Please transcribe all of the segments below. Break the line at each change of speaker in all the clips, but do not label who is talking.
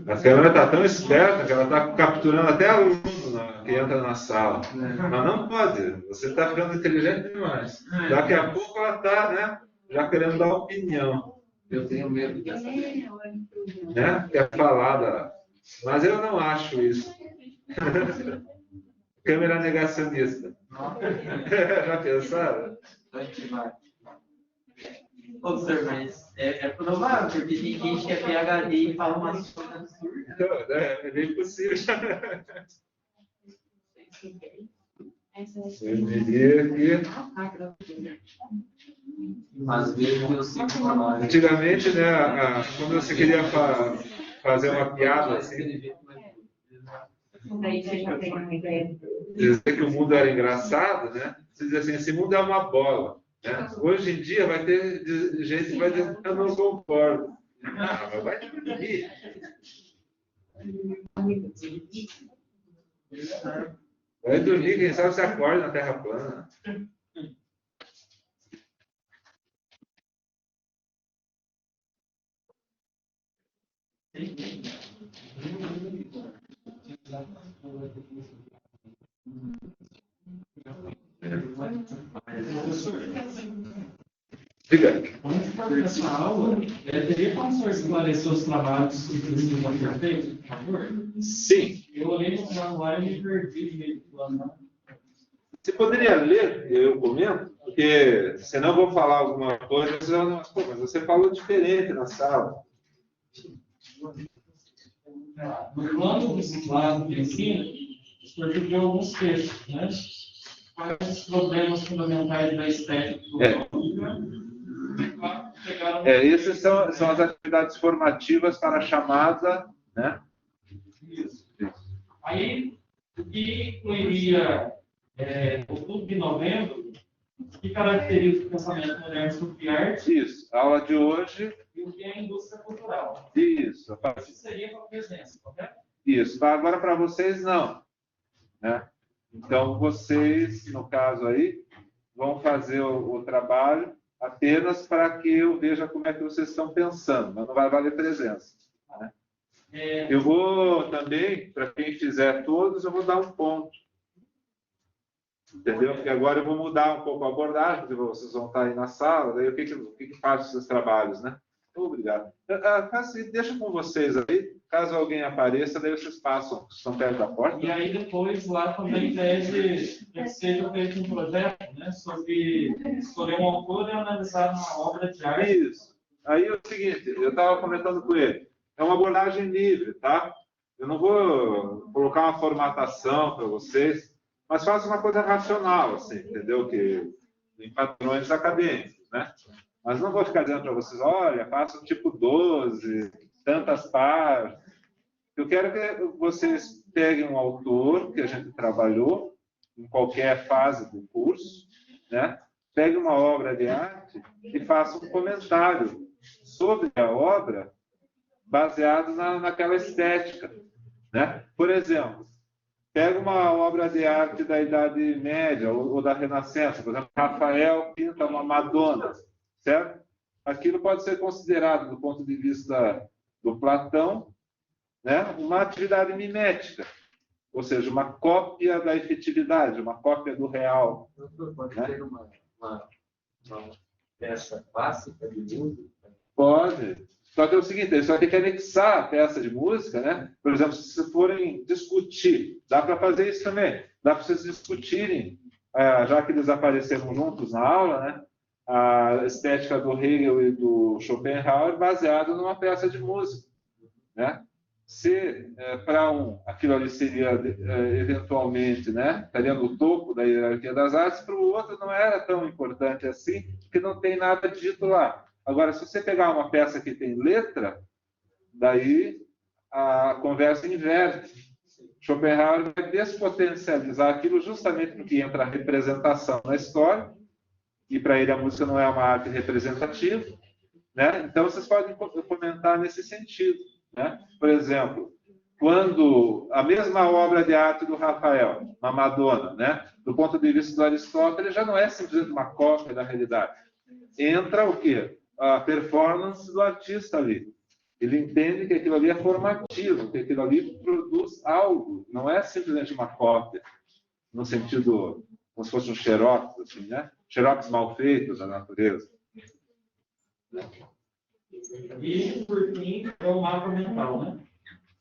A câmera está tão esperta que ela está capturando até aluno que entra na sala. Mas não pode, você está ficando inteligente demais. Daqui a pouco ela está, né, já querendo dar opinião.
Eu tenho medo dessa.
Né? Quer falar Mas eu não acho isso. Câmera negacionista. Já pensaram?
Ô, senhor, mas é provável, porque tem gente que é PhD e fala umas coisas absurdas.
É bem possível. Eu diria que...
Às vezes eu sinto falar.
Antigamente, né, quando você queria fazer uma piada assim, dizer que o mundo era engraçado, né? Você diz assim, esse mundo é uma bola. Né? Hoje em dia vai ter gente que vai dizer, eu não concordo. Ah, mas vai dormir. Vai dormir, quem sabe você acorda na Terra plana. Diga.
Antes de fazer essa aula, teria como o senhor esclarecer os trabalhos que o senhor já fez, por favor?
Sim.
Eu olhei no celular e me perdi no meio do plano.
Você poderia ler, eu comento, porque senão eu vou falar alguma coisa, você vai não, pô, mas você falou diferente na sala.
No plano do simulado de ensino, o senhor pediu alguns textos, né? Quais os problemas fundamentais da estética do
Essas são as atividades formativas para a chamada, né?
Isso. Aí, o que incluiria outubro e novembro, que caracteriza o pensamento moderno sobre arte?
Isso. A aula de hoje.
E o que é a indústria cultural?
Isso.
Isso seria para a presença, correto?
Isso. Agora, para vocês, não. Né? Então, vocês, no caso aí, vão fazer o trabalho apenas para que eu veja como é que vocês estão pensando, mas não vai valer presença. Né? Eu vou também, para quem fizer todos, eu vou dar um ponto. Entendeu? Porque agora eu vou mudar um pouco a abordagem, porque vocês vão estar aí na sala, daí o que faz esses trabalhos, né? Obrigado. Deixa com vocês aí, caso alguém apareça, daí vocês passam, estão perto da porta.
E aí depois lá também deve que seja feito um projeto, né, sobre escolher um autor e analisar uma obra de arte.
Isso. Aí é o seguinte, eu estava comentando com ele, é uma abordagem livre, tá? Eu não vou colocar uma formatação para vocês, mas faça uma coisa racional, assim, entendeu? Que em padrões acadêmicos, né? Mas não vou ficar dizendo para vocês, olha, faça um tipo 12, tantas páginas. Eu quero que vocês peguem um autor que a gente trabalhou em qualquer fase do curso, né? Pegue uma obra de arte e faça um comentário sobre a obra baseado naquela estética, né? Por exemplo, pega uma obra de arte da Idade Média ou da Renascença, por exemplo, Rafael pinta uma Madonna, certo? Aquilo pode ser considerado, do ponto de vista do Platão, né, uma atividade mimética, ou seja, uma cópia da efetividade, uma cópia do real.
Pode ser uma peça clássica de música?
Pode. Só que é o seguinte, ele só tem que anexar a peça de música, né? Por exemplo, se vocês forem discutir, dá para fazer isso também. Dá para vocês discutirem, já que eles apareceram juntos na aula, né? A estética do Hegel e do Schopenhauer baseada numa peça de música, né? Se para aquilo ali seria eventualmente, né, estaria no topo da hierarquia das artes, para o outro não era tão importante assim, porque não tem nada dito lá. Agora, se você pegar uma peça que tem letra, daí a conversa inverte. Schopenhauer vai despotencializar aquilo justamente porque entra a representação na história, e para ele a música não é uma arte representativa, né? Então vocês podem comentar nesse sentido, né? Por exemplo, quando a mesma obra de arte do Rafael, uma Madonna, né? Do ponto de vista do Aristóteles, já não é simplesmente uma cópia da realidade. Entra o quê? A performance do artista ali. Ele entende que aquilo ali é formativo, que aquilo ali produz algo, não é simplesmente uma cópia, no sentido como se fosse um xerox, assim, né? Xerox mal feito da natureza.
E, por fim, é o mapa mental, né?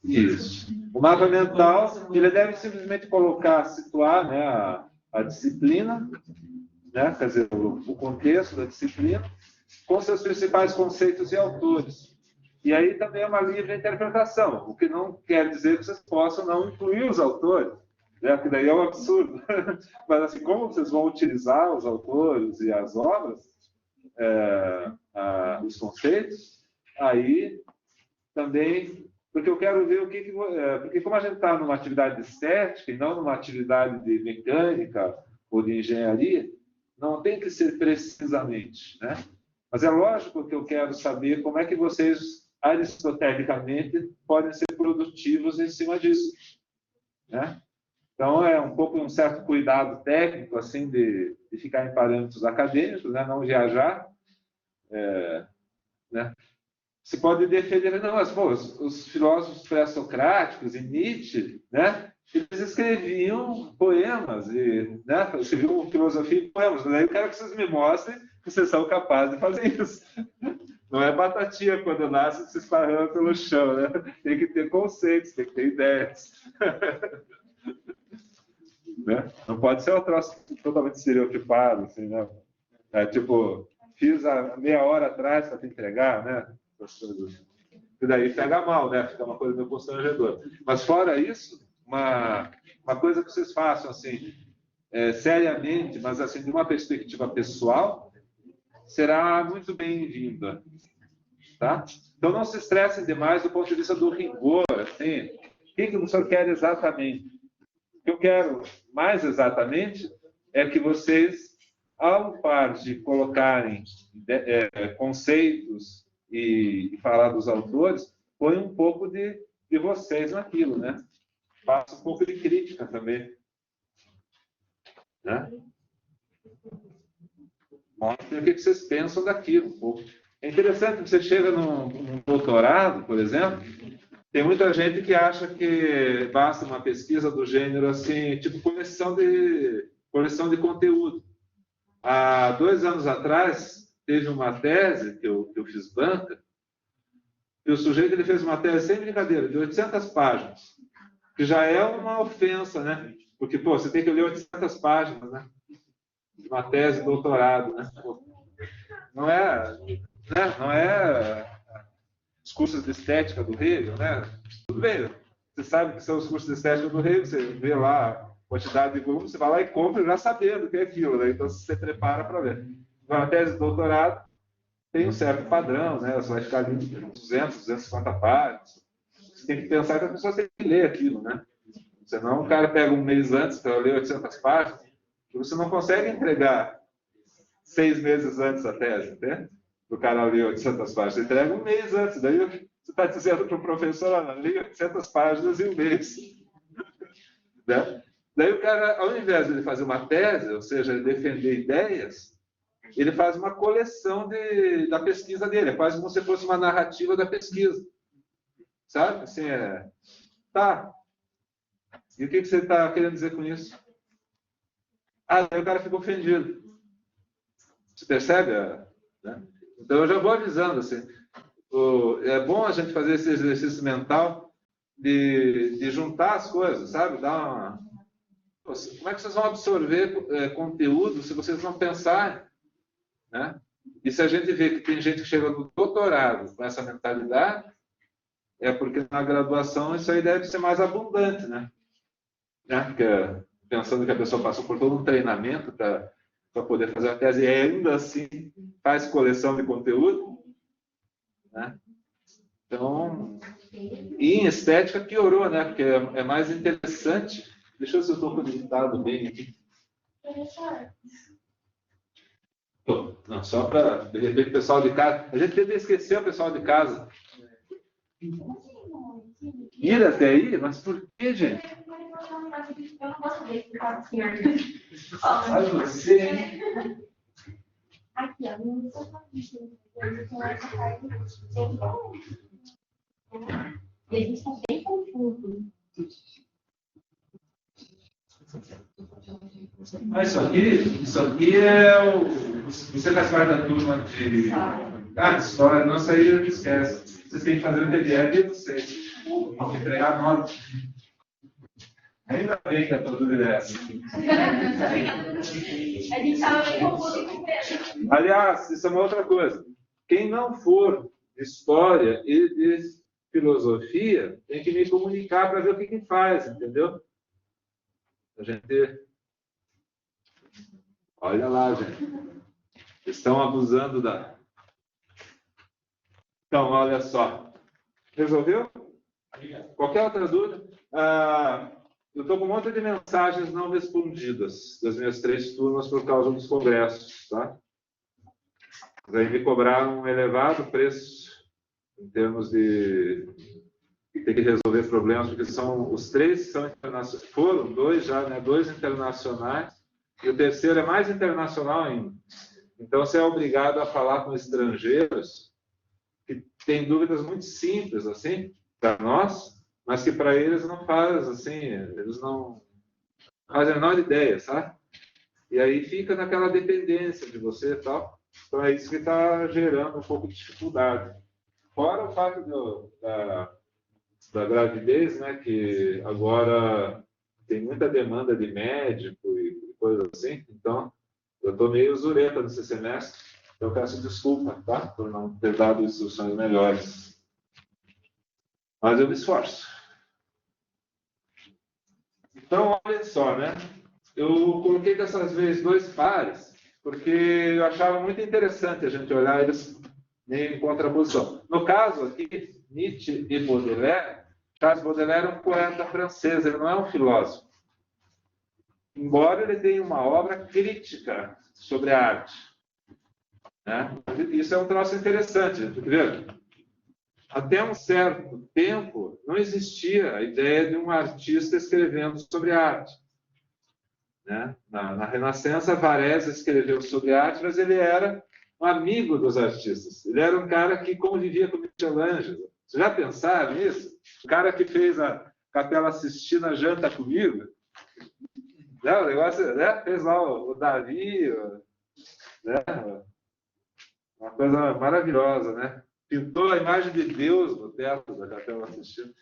Isso. O mapa mental, ele deve simplesmente colocar, situar, né, a disciplina, né, quer dizer, o contexto da disciplina, com seus principais conceitos e autores. E aí também é uma livre interpretação, o que não quer dizer que vocês possam não incluir os autores, né, porque daí é um absurdo. Mas assim, como vocês vão utilizar os autores e as obras, os conceitos, aí também, porque eu quero ver porque como a gente está numa atividade estética e não numa atividade de mecânica ou de engenharia, não tem que ser precisamente, né? Mas é lógico que eu quero saber como é que vocês, aristotelicamente, podem ser produtivos em cima disso, né? Então, é um pouco um certo cuidado técnico, assim, de ficar em parâmetros acadêmicos, né? Não viajar, né? Se pode defender, não, mas pô, os filósofos pré-socráticos e Nietzsche, né? Eles escreviam poemas, né? Escreviam filosofia e poemas. Daí eu quero que vocês me mostrem que vocês são capazes de fazer isso. Não é batatinha quando nasce se esparrama pelo chão, né? Tem que ter conceitos, tem que ter ideias. Né? Não pode ser um troço totalmente estereotipado, assim, né? Tipo, fiz há meia hora atrás para te entregar, né? E daí pega mal, né? Fica uma coisa meio constrangedora. Mas fora isso, uma coisa que vocês façam assim, seriamente, mas assim de uma perspectiva pessoal, será muito bem-vinda, tá? Então não se estressem demais do ponto de vista do rigor, assim. O que o senhor quer exatamente? O que eu quero mais exatamente é que vocês, ao par de colocarem conceitos e falar dos autores, põe um pouco de vocês naquilo, né? Faça um pouco de crítica também, né? Mostre o que vocês pensam daquilo. É interessante que você chega num doutorado, por exemplo, tem muita gente que acha que basta uma pesquisa do gênero assim, tipo coleção de conteúdo. Há 2 anos atrás, teve uma tese que eu fiz banca, e o sujeito ele fez uma tese, sem brincadeira, de 800 páginas, que já é uma ofensa, né? Porque, pô, você tem que ler 800 páginas, né? De uma tese de doutorado, né? Não é, né? Não é os cursos de estética do Hegel, né? Tudo bem, você sabe que são os cursos de estética do Hegel, você vê lá a quantidade de volume, você vai lá e compra já sabendo o que é aquilo, né? Então você se prepara para ver. Uma tese de doutorado tem um certo padrão, né? Você vai ficar ali 200, 250 páginas. Você tem que pensar que a pessoa tem que ler aquilo, né? Senão o cara pega um mês antes para ler 800 páginas, e você não consegue entregar 6 meses antes a tese, né? O cara ler 800 páginas, você entrega um mês antes. Daí você está dizendo para o professor, olha, lê 800 páginas em um mês. Né? Daí o cara, ao invés de ele fazer uma tese, ou seja, defender ideias, ele faz uma coleção da pesquisa dele. É quase como se fosse uma narrativa da pesquisa. Sabe? Assim, tá. E o que você está querendo dizer com isso? Ah, daí o cara ficou ofendido. Você percebe? Né? Então, eu já vou avisando, assim, é bom a gente fazer esse exercício mental de juntar as coisas, sabe? Como é que vocês vão absorver conteúdo se vocês não pensarem? Né? E se a gente vê que tem gente que chega no doutorado com essa mentalidade, é porque na graduação isso aí deve ser mais abundante, né? Porque, pensando que a pessoa passou por todo um treinamento para poder fazer a tese e ainda assim faz coleção de conteúdo, né? Então, e em estética piorou, né? Porque é mais interessante. Deixa eu ver se eu estou conectado bem aqui. Não, só para, de repente, o pessoal de casa. A gente tenta esquecer o pessoal de casa. Ir até aí? Mas por que, gente?
Eu não posso ver esse caso, senhor.
Ai, você.
Aqui, ó. Não sou E a gente está bem confuso.
Mas isso aqui é o. Você faz parte da turma de. Ah, de história, não, isso aí eu esquece. Vocês têm que fazer o TDE de vocês. Entregar nota. Ainda bem que a tua dúvida é essa.
A gente estava bem confuso com isso.
Aliás, isso é uma outra coisa. Quem não for de história e de filosofia tem que me comunicar para ver o que faz, entendeu? A gente. Olha lá, gente. Estão abusando da. Então, olha só. Resolveu? Qualquer outra dúvida? Eu estou com um monte de mensagens não respondidas das minhas 3 turmas por causa dos congressos, tá? Aí me cobraram um elevado preço em termos de ter que resolver problemas, porque são os 3 são internacionais, foram 2 já, né? 2 internacionais, e o terceiro é mais internacional ainda. Então, você é obrigado a falar com estrangeiros que têm dúvidas muito simples, assim, para nós, mas que para eles não faz, assim, eles não fazem a menor ideia, sabe? E aí fica naquela dependência de você e tal. Então, é isso que está gerando um pouco de dificuldade. Fora o fato da gravidez, né, que agora tem muita demanda de médico e coisa assim, então eu estou meio zureta nesse semestre, então eu peço desculpa, tá, por não ter dado instruções melhores. Mas eu me esforço. Então, olha só, né, eu coloquei dessas vezes 2 pares, porque eu achava muito interessante a gente olhar eles em contraposição. No caso aqui, Nietzsche e Baudelaire, Charles Baudelaire é um poeta francês, ele não é um filósofo. Embora ele tenha uma obra crítica sobre a arte. Né? Isso é um troço interessante, entendeu? Até um certo tempo, não existia a ideia de um artista escrevendo sobre arte. Né? Na Renascença, Varese escreveu sobre arte, mas ele era um amigo dos artistas. Ele era um cara que convivia com Michelangelo. Vocês já pensaram nisso? O cara que fez a Capela Sistina janta comigo. Né? O negócio, né? Fez lá o Davi, né? Uma coisa maravilhosa, né? Pintou a imagem de Deus no teto da Capela Sistina.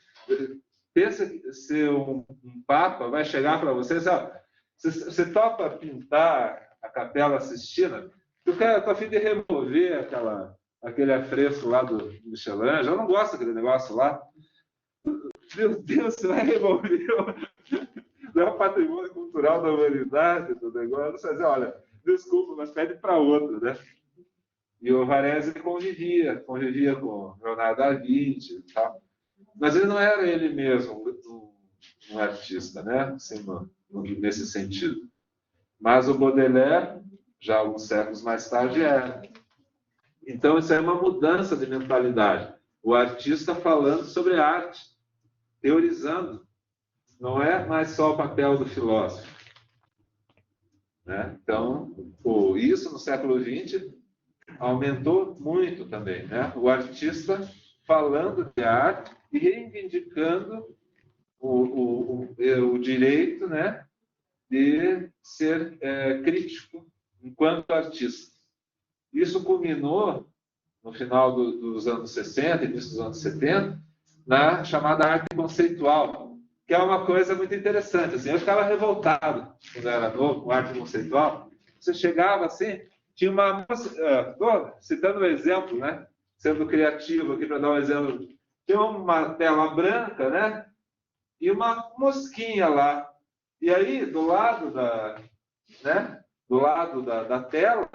Pensa que se um papa vai chegar para você e dizer, você topa pintar a Capela Sistina? Eu estou a fim de remover aquele afresco lá do Michelangelo. Eu não gosto daquele negócio lá. Meu Deus, você vai remover não é o patrimônio cultural da humanidade do negócio. Você vai dizer, olha, desculpa, mas pede para outro, né? E o Varese convivia com Leonardo da Vinci e tal. Mas ele não era ele mesmo um artista, né? Assim, nesse sentido. Mas o Baudelaire, já alguns séculos mais tarde, era. Então, isso é uma mudança de mentalidade. O artista falando sobre arte, teorizando. Não é mais só o papel do filósofo. Né? Então, isso no século XX aumentou muito também. Né? O artista falando de arte e reivindicando o direito, né, de ser crítico enquanto artista. Isso culminou no final dos anos 60, início dos anos 70, na chamada arte conceitual, que é uma coisa muito interessante. Assim, eu ficava revoltado quando eu era novo com arte conceitual. Você chegava assim, tinha uma moça, citando um exemplo, né, sendo criativo aqui para dar um exemplo, tinha uma tela branca, né, e uma mosquinha lá. E aí, do lado da tela,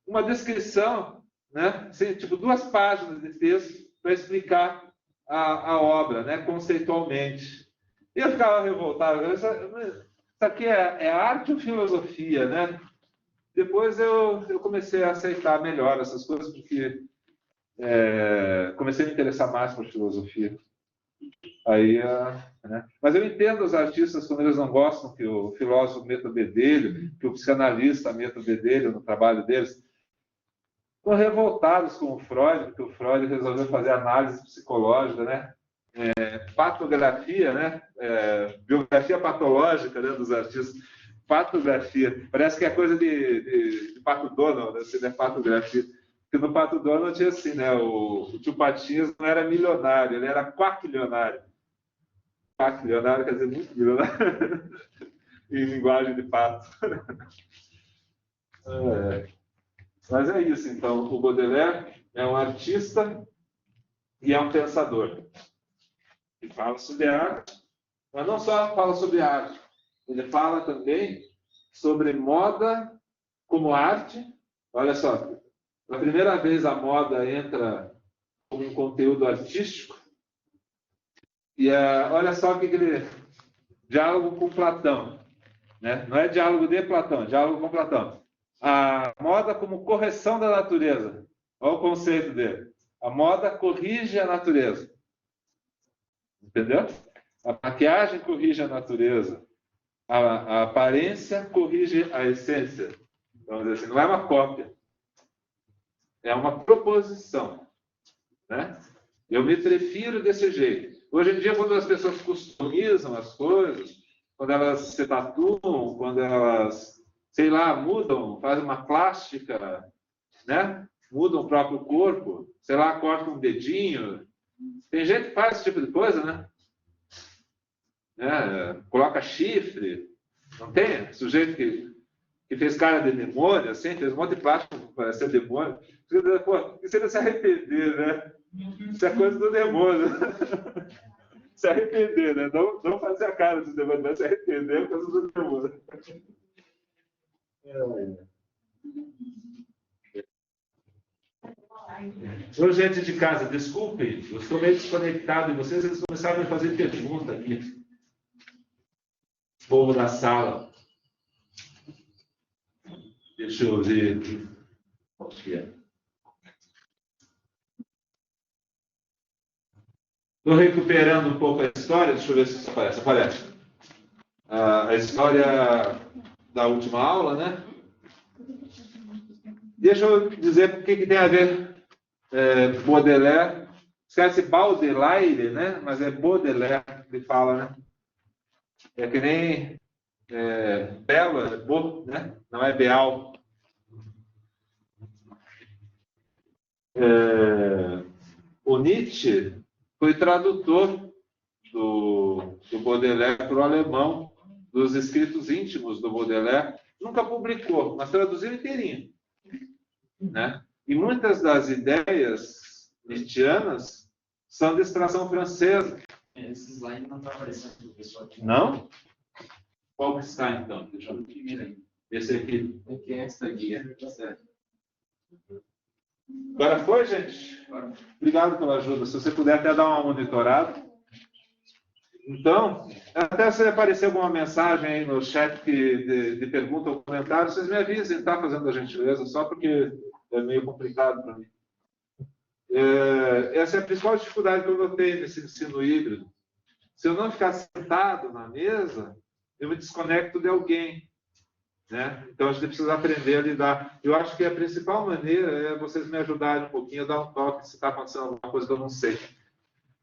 uma descrição, né, assim, tipo 2 páginas de texto para explicar a obra, né, conceitualmente. E eu ficava revoltado. Isso aqui é arte ou filosofia, né? Depois eu comecei a aceitar melhor essas coisas, porque comecei a me interessar mais por filosofia. Aí, né? Mas eu entendo os artistas quando eles não gostam que o filósofo meta o bedelho, que o psicanalista meta o bedelho no trabalho deles. Estão revoltados com o Freud, porque o Freud resolveu fazer análise psicológica, né? patografia, né? Biografia patológica, né, dos artistas. Patografia. Parece que é coisa de Pato Donald, né? Assim, né? Patografia. Porque no Pato Donald tinha assim, né? O tio Patinhas não era milionário, ele era quaquilionário. Quaquilionário quer dizer muito milionário. Em linguagem de pato. Mas é isso, então. O Baudelaire é um artista e é um pensador. Ele fala sobre arte, mas não só fala sobre arte. Ele fala também sobre moda como arte. Olha só, pela primeira vez a moda entra como um conteúdo artístico. E olha só o que ele... Diálogo com Platão. Né? Não é diálogo de Platão, é diálogo com Platão. A moda como correção da natureza. Olha o conceito dele. A moda corrige a natureza. Entendeu? A maquiagem corrige a natureza. A aparência corrige a essência. Vamos dizer assim, não é uma cópia. É uma proposição. Né? Eu me prefiro desse jeito. Hoje em dia, quando as pessoas customizam as coisas, quando elas se tatuam, quando elas, sei lá, mudam, fazem uma plástica, né? Mudam o próprio corpo, sei lá, cortam um dedinho. Tem gente que faz esse tipo de coisa, né? Coloca chifre. Não tem? Sujeito que fez cara de demônio, assim, fez um monte de plástico para parecer demônio. Pô, isso ele se arrepender, né? Isso é coisa do demônio. Se arrepender, né? Não fazer a cara do demônio, mas se arrepender é coisa do demônio. Ô, gente de casa, desculpem, eu estou meio desconectado de vocês, eles começaram a fazer pergunta aqui. O povo da sala. Deixa eu ver aqui. Qual que é? Estou recuperando um pouco a história, deixa eu ver se isso aparece. Aparece. A história da última aula, né? Deixa eu dizer o que tem a ver Baudelaire. Esquece Baudelaire, né? Mas é Baudelaire que ele fala, né? É que nem Bela, Beau, né? Não é Beal. O Nietzsche foi tradutor do Baudelaire para o alemão, dos escritos íntimos do Baudelaire. Nunca publicou, mas traduziu inteirinho. Né? E muitas das ideias nietzschianas são de extração francesa.
Esse slide não está aparecendo, pessoal.
Não? Qual que está, então? Deixa eu imprimir aí. Esse aqui.
Aqui é essa guia. Certo.
Agora foi, gente? Obrigado pela ajuda. Se você puder até dar uma monitorada. Então, até se aparecer alguma mensagem aí no chat de pergunta ou comentário, vocês me avisem, tá? Fazendo a gentileza, só porque é meio complicado para mim. Essa é a principal dificuldade que eu notei nesse ensino híbrido. Se eu não ficar sentado na mesa, eu me desconecto de alguém. Né? Então, a gente precisa aprender a lidar. Eu acho que a principal maneira é vocês me ajudarem um pouquinho a dar um toque se está acontecendo alguma coisa que eu não sei.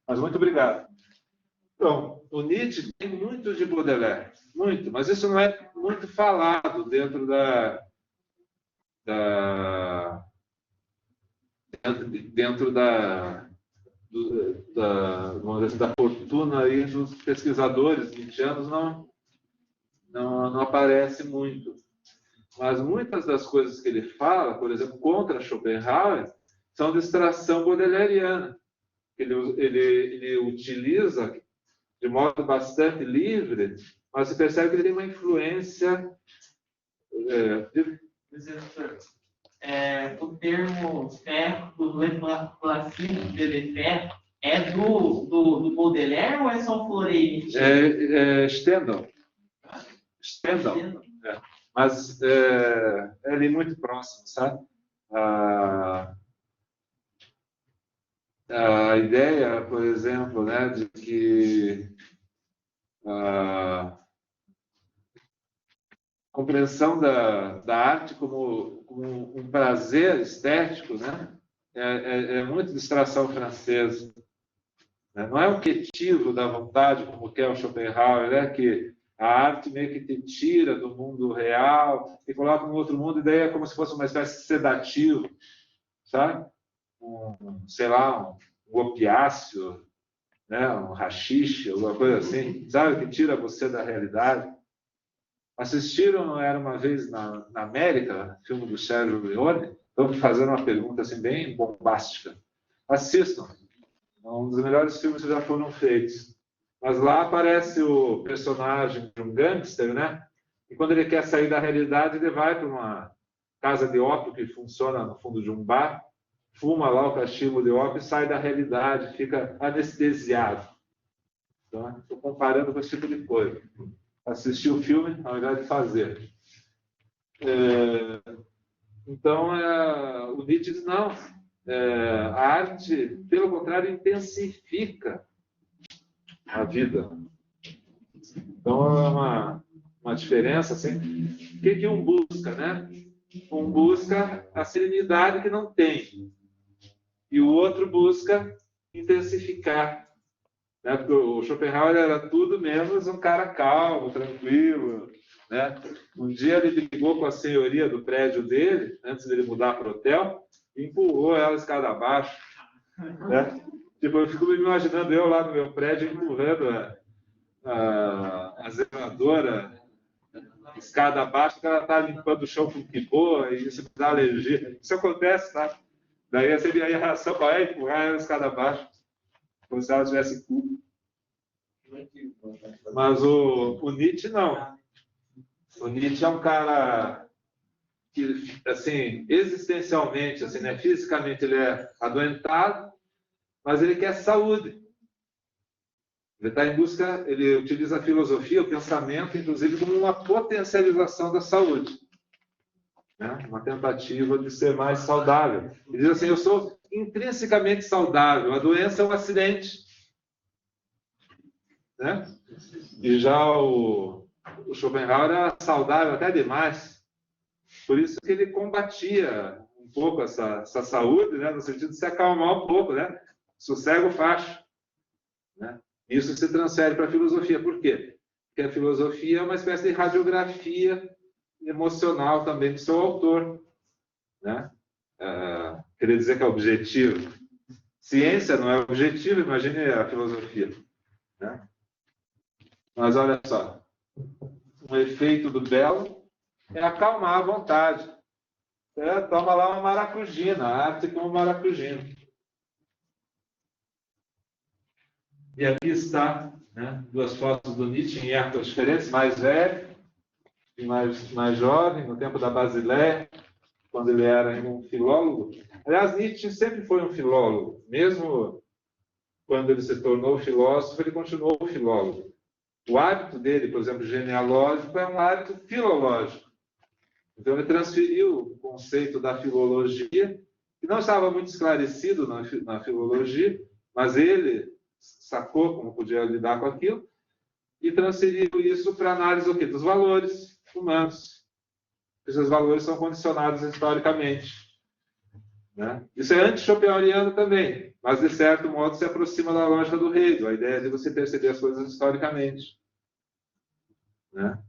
Mas muito obrigado. Então, o Nietzsche tem muito de Baudelaire, muito, mas isso não é muito falado dentro vamos dizer assim, da fortuna aí dos pesquisadores nietzschianos, não aparece muito. Mas muitas das coisas que ele fala, por exemplo, contra Schopenhauer, são de extração baudelariana. Ele utiliza de modo bastante livre, mas você percebe que ele tem uma influência...
O termo ferro, do Le Placide de Lefebvre, é do Baudelaire ou é só Fleury?
Stendhal. Stendhal. Mas é ali muito próximo, sabe? A ideia, por exemplo, né, de que a compreensão da arte como um prazer estético, né, é muito de extração francesa. né? Não é o que tiro da vontade, como quer o Schopenhauer, né? Que a arte meio que te tira do mundo real e coloca no outro mundo, e daí é como se fosse uma espécie de sedativo, sabe? Sei lá, um opiáceo, né? Um haxixe, alguma coisa assim, sabe? Que tira você da realidade. Assistiram Era Uma Vez na América, filme do Sérgio Leone? Estou fazendo uma pergunta assim, bem bombástica. Assistam. É um dos melhores filmes que já foram feitos. Mas lá aparece o personagem de um gangster, né? E quando ele quer sair da realidade, ele vai para uma casa de ópio que funciona no fundo de um bar, fuma lá o cachimbo de ópio e sai da realidade, fica anestesiado. Então, estou comparando com esse tipo de coisa. Assistir o filme ao invés de fazer. Então, o Nietzsche diz, não, a arte, pelo contrário, intensifica a vida. Então, é uma diferença, assim. O que um busca, né? Um busca a serenidade que não tem. E o outro busca intensificar. Né? Porque o Schopenhauer era tudo menos um cara calmo, tranquilo. Né? Um dia ele ligou com a senhoria do prédio dele, antes dele mudar para o hotel, e empurrou ela escada abaixo. Né? Tipo, eu fico me imaginando eu lá no meu prédio empurrando a zeladora escada abaixo, porque ela está limpando o chão com que boa, e isso dá alergia. Isso acontece, tá? Daí a reação qual é? Empurrar ela escada abaixo, como se ela tivesse culpa. Mas o Nietzsche não. O Nietzsche é um cara que, assim, existencialmente, assim, né, fisicamente ele é adoentado, mas ele quer saúde. Ele está em busca, ele utiliza a filosofia, o pensamento, inclusive, como uma potencialização da saúde. Né? Uma tentativa de ser mais saudável. Ele diz assim, eu sou intrinsecamente saudável, a doença é um acidente. Né? E já o Schopenhauer era saudável até demais. Por isso que ele combatia um pouco essa saúde, né? No sentido de se acalmar um pouco, né? Sossega o facho. Né? Isso se transfere para a filosofia. Por quê? Porque a filosofia é uma espécie de radiografia emocional também do seu autor. Né? Queria dizer que é objetivo. Ciência não é objetivo, imagine a filosofia. Né? Mas olha só, um efeito do belo é acalmar a vontade. Toma lá uma maracujina, a arte como maracujina. E aqui está, né, duas fotos do Nietzsche em épocas diferentes, mais velho e mais jovem, no tempo da Basileia, quando ele era ainda um filólogo. Aliás, Nietzsche sempre foi um filólogo. Mesmo quando ele se tornou filósofo, ele continuou filólogo. O hábito dele, por exemplo, genealógico, é um hábito filológico. Então, ele transferiu o conceito da filologia, que não estava muito esclarecido na filologia, mas ele sacou como podia lidar com aquilo e transferiu isso para a análise do quê? Dos valores humanos. Esses valores são condicionados historicamente. Né? Isso é anti-schopenhaueriano também, mas, de certo modo, se aproxima da lógica do Hegel, a ideia de você perceber as coisas historicamente. Né?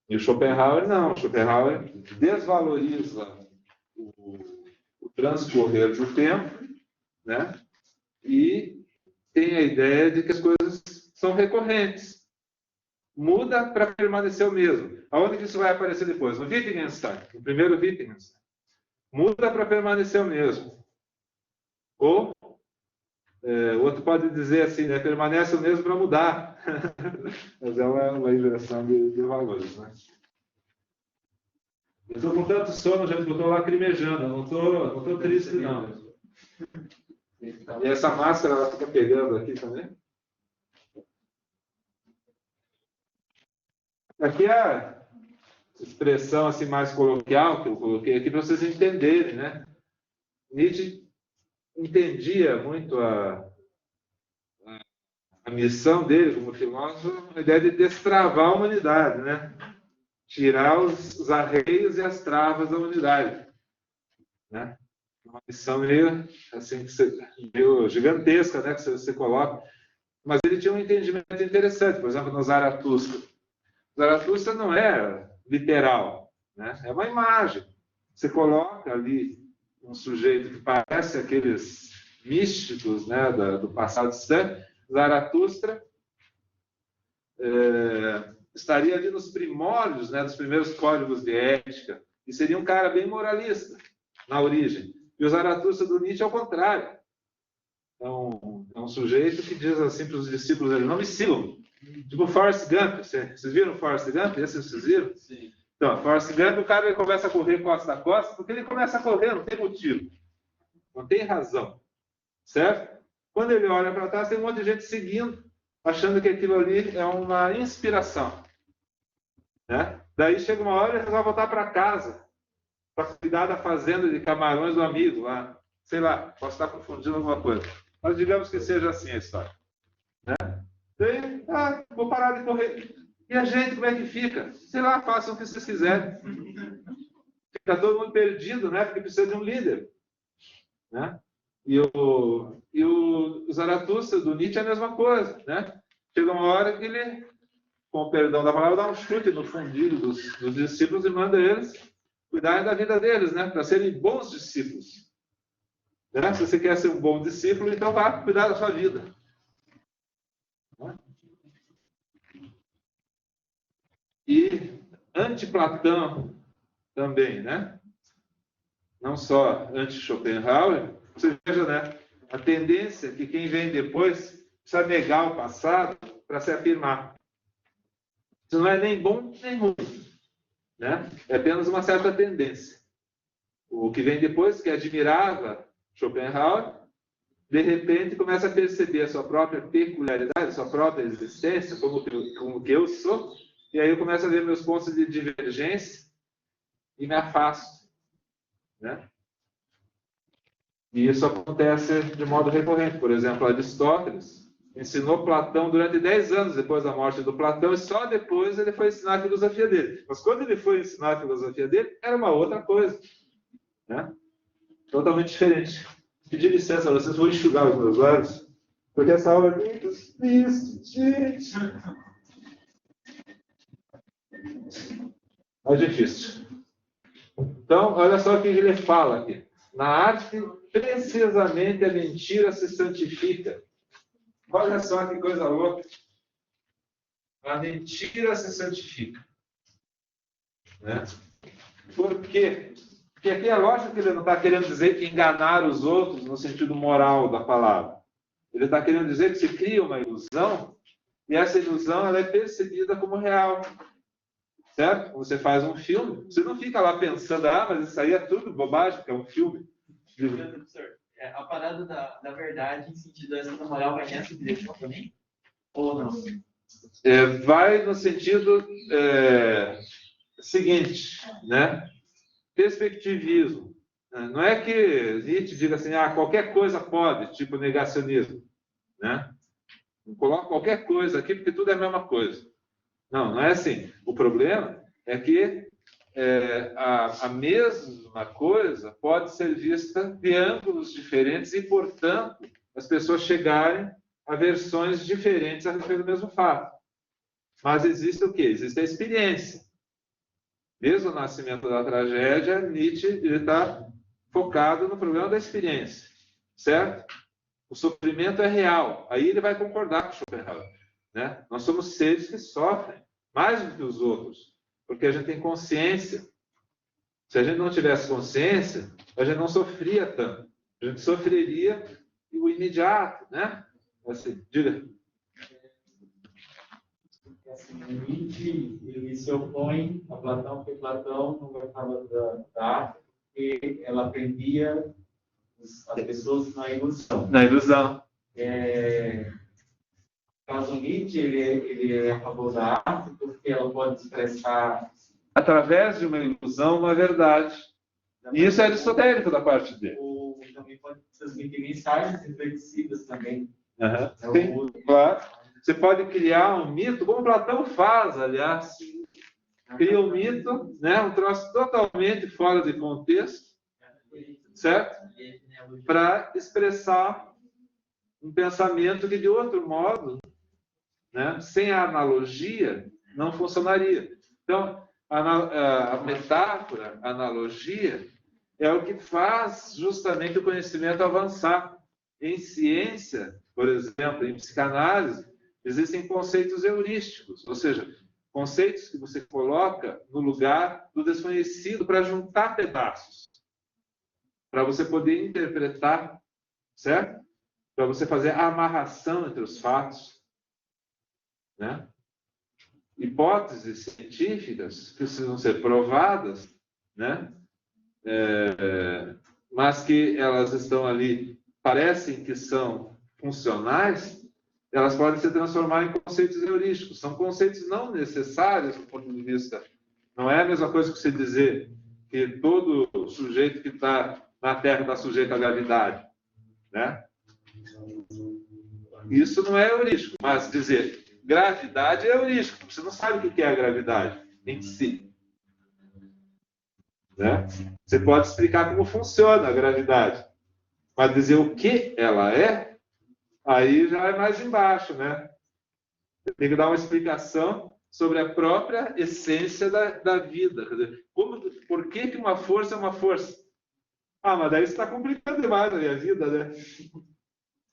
E o Schopenhauer não. O Schopenhauer desvaloriza o transcorrer do tempo, né? E tem a ideia de que as coisas são recorrentes. Muda para permanecer o mesmo. Aonde que isso vai aparecer depois? No Wittgenstein, no primeiro Wittgenstein. Muda para permanecer o mesmo. Ou, o outro pode dizer assim, né, permanece o mesmo para mudar. Mas é uma inversão de valores. Né? Eu estou com tanto sono, já que eu estou lacrimejando. Não estou triste, não. E essa máscara, ela fica pegando aqui também. Aqui é a expressão assim, mais coloquial que eu coloquei aqui para vocês entenderem. Né? Nietzsche entendia muito a missão dele como filósofo, a ideia de destravar a humanidade, né? Tirar os arreios e as travas da humanidade. Né? uma missão meio, assim, meio gigantesca, né, que você coloca. Mas ele tinha um entendimento interessante, por exemplo, no Zaratustra. Zaratustra não é literal, né? É uma imagem. Você coloca ali um sujeito que parece aqueles místicos, né, do passado distante. Zaratustra estaria ali nos primórdios, né, dos primeiros códigos de ética, e seria um cara bem moralista na origem. E o Zaratustra do Nietzsche é o contrário. É um sujeito que diz assim para os discípulos dele: não me sigam. Tipo Forrest Gump. Vocês viram Forrest Gump? Esse vocês viram?
Sim.
Então, Forrest Gump, o cara ele começa a correr costa a costa, porque ele começa a correr, não tem motivo. Não tem razão. Certo? Quando ele olha para trás, tem um monte de gente seguindo, achando que aquilo ali é uma inspiração. Né? Daí chega uma hora e ele resolve voltar para casa, para cuidar da fazenda de camarões do amigo lá. Sei lá, posso estar confundindo alguma coisa. Mas digamos que seja assim a história. Né? Daí, vou parar de correr. E a gente, como é que fica? Sei lá, façam o que vocês quiserem. Fica todo mundo perdido, né? Porque precisa de um líder. Né? E o Zaratustra do Nietzsche é a mesma coisa. Né? Chega uma hora que ele, com o perdão da palavra, dá um chute no fundilho dos discípulos e manda eles cuidarem da vida deles, né? Para serem bons discípulos. Né? Se você quer ser um bom discípulo, então vá cuidar da sua vida. Né? E anti-Platão também, né? Não só anti-Schopenhauer. Você veja, né? A tendência que quem vem depois precisa negar o passado para se afirmar. Isso não é nem bom nem ruim. Né? É apenas uma certa tendência. O que vem depois, que admirava Schopenhauer, de repente começa a perceber a sua própria peculiaridade, a sua própria existência, como que eu sou, e aí eu começo a ver meus pontos de divergência e me afasto. Né? E isso acontece de modo recorrente. Por exemplo, Aristóteles ensinou Platão durante 10 anos depois da morte do Platão, e só depois ele foi ensinar a filosofia dele. Mas quando ele foi ensinar a filosofia dele, era uma outra coisa. Né? Totalmente diferente. Pedir licença, vocês vão enxugar os meus olhos, porque essa aula é muito difícil, gente. É difícil. Então, olha só o que ele fala aqui. Na arte, precisamente a mentira se santifica. Olha só que coisa louca. A mentira se santifica. Né? Por quê? Porque aqui é lógico que ele não está querendo dizer enganar os outros no sentido moral da palavra. Ele está querendo dizer que se cria uma ilusão e essa ilusão ela é percebida como real. Certo? Quando você faz um filme, você não fica lá pensando, mas isso aí é tudo bobagem, porque é um filme.
Professor, a parada da verdade em sentido dessa moral vai nessa direção também? Ou não?
Vai no sentido seguinte, né? Perspectivismo. Não é que Nietzsche diga assim, qualquer coisa pode, tipo negacionismo. Né? Não coloca qualquer coisa aqui, porque tudo é a mesma coisa. Não é assim. O problema é que a mesma coisa pode ser vista de ângulos diferentes e, portanto, as pessoas chegarem a versões diferentes a respeito do mesmo fato. Mas existe o quê? Existe a experiência. Desde o nascimento da tragédia, Nietzsche está focado no problema da experiência. Certo? O sofrimento é real. Aí ele vai concordar com Schopenhauer. Né? Nós somos seres que sofrem mais do que os outros, porque a gente tem consciência. Se a gente não tivesse consciência, a gente não sofria tanto. A gente sofreria o imediato, né? Assim, diga.
Assim, Nietzsche ele se opõe a Platão, porque Platão não gostava da arte, porque ela prendia as pessoas na ilusão.
Na ilusão.
Caso Nietzsche, ele é a favor da arte porque ela pode expressar
através de uma ilusão, uma verdade. E isso é aristotérico da parte dele.
Ou também pode transmitir mensagens reflexivas também.
Sim, claro. Você pode criar um mito, como Platão faz, aliás. Cria um mito, né, um troço totalmente fora de contexto, certo? Para expressar um pensamento que, de outro modo, né, sem a analogia, não funcionaria. Então, a metáfora, a analogia, é o que faz justamente o conhecimento avançar. Em ciência, por exemplo, em psicanálise, existem conceitos heurísticos, ou seja, conceitos que você coloca no lugar do desconhecido para juntar pedaços, para você poder interpretar, certo? Para você fazer a amarração entre os fatos, né? Hipóteses científicas precisam ser provadas, né? Mas que elas estão ali, parecem que são funcionais, elas podem se transformar em conceitos heurísticos. São conceitos não necessários do ponto de vista. Não é a mesma coisa que você dizer que todo sujeito que está na Terra está sujeito à gravidade, né? Isso não é heurístico, mas dizer gravidade é heurístico. Você não sabe o que é a gravidade em si, né? Você pode explicar como funciona a gravidade, mas dizer o que ela é, aí já é mais embaixo, né? Tem que dar uma explicação sobre a própria essência da vida. Quer dizer, por que uma força é uma força? Ah, mas daí você está complicando demais a minha vida, né?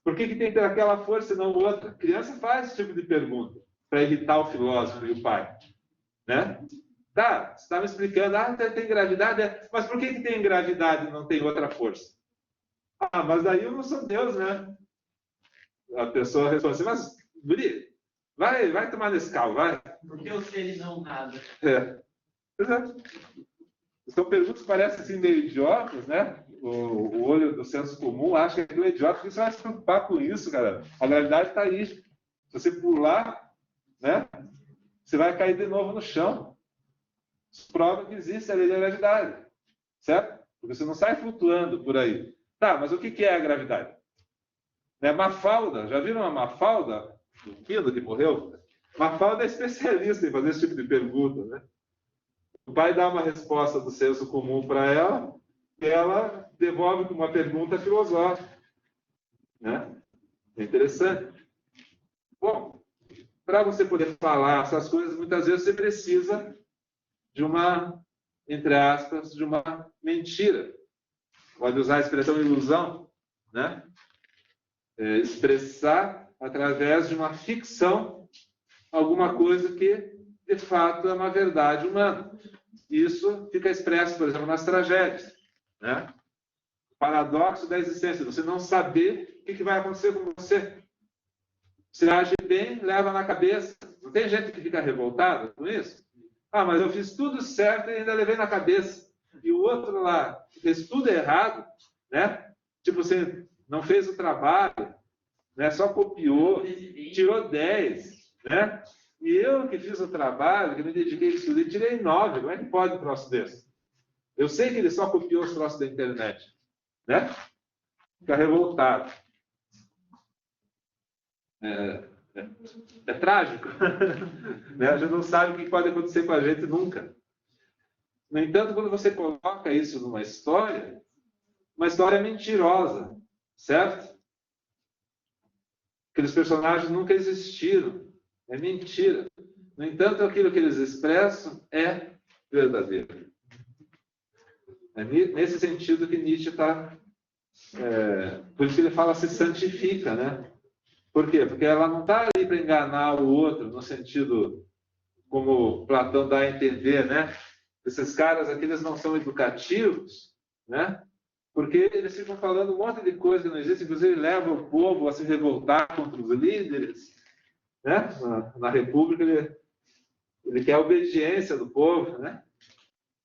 Por que tem que ter aquela força e não outra? A criança faz esse tipo de pergunta para irritar o filósofo e o pai, né? Tá, você está me explicando, tem gravidade, mas por que tem gravidade e não tem outra força? Ah, mas daí eu não sou Deus, né? A pessoa responde assim, mas, guri, vai tomar Nescau, vai.
Porque os seres não nada.
Exato. São perguntas que parecem assim meio idiotas, né? O olho do senso comum acha que aquilo é idiota, porque você vai se preocupar com isso, cara. A gravidade está aí. Se você pular, né? Você vai cair de novo no chão. Isso prova que existe a lei da gravidade, certo? Porque você não sai flutuando por aí. Tá, mas o que é a gravidade? Né? Mafalda, já viram a Mafalda? O Quino que morreu? Mafalda é especialista em fazer esse tipo de pergunta, né? O pai dá uma resposta do senso comum para ela, e ela devolve com uma pergunta filosófica, né? É interessante. Bom, para você poder falar essas coisas, muitas vezes você precisa de uma, entre aspas, de uma mentira. Pode usar a expressão ilusão, né? Expressar através de uma ficção alguma coisa que, de fato, é uma verdade humana. Isso fica expresso, por exemplo, nas tragédias, né? O paradoxo da existência, você não saber o que vai acontecer com você. Você age bem, leva na cabeça. Não tem gente que fica revoltada com isso? Ah, mas eu fiz tudo certo e ainda levei na cabeça. E o outro lá fez tudo errado, né? Tipo, você não fez o trabalho, né? Só copiou, tirou 10, né? E eu que fiz o trabalho, que me dediquei a estudar, tirei 9. Como é que pode um troço desse? Eu sei que ele só copiou os troços da internet, né? Fica revoltado. É trágico. Né? A gente não sabe o que pode acontecer com a gente nunca. No entanto, quando você coloca isso numa história, uma história mentirosa, certo? Aqueles personagens nunca existiram. É mentira. No entanto, aquilo que eles expressam é verdadeiro. É nesse sentido que Nietzsche está... por isso que ele fala se santifica, né? Por quê? Porque ela não está ali para enganar o outro, no sentido como Platão dá a entender, né? Esses caras aqui, eles não são educativos, né? Porque eles ficam falando um monte de coisa que não existe, inclusive levam o povo a se revoltar contra os líderes, né? Na República, ele quer a obediência do povo, né?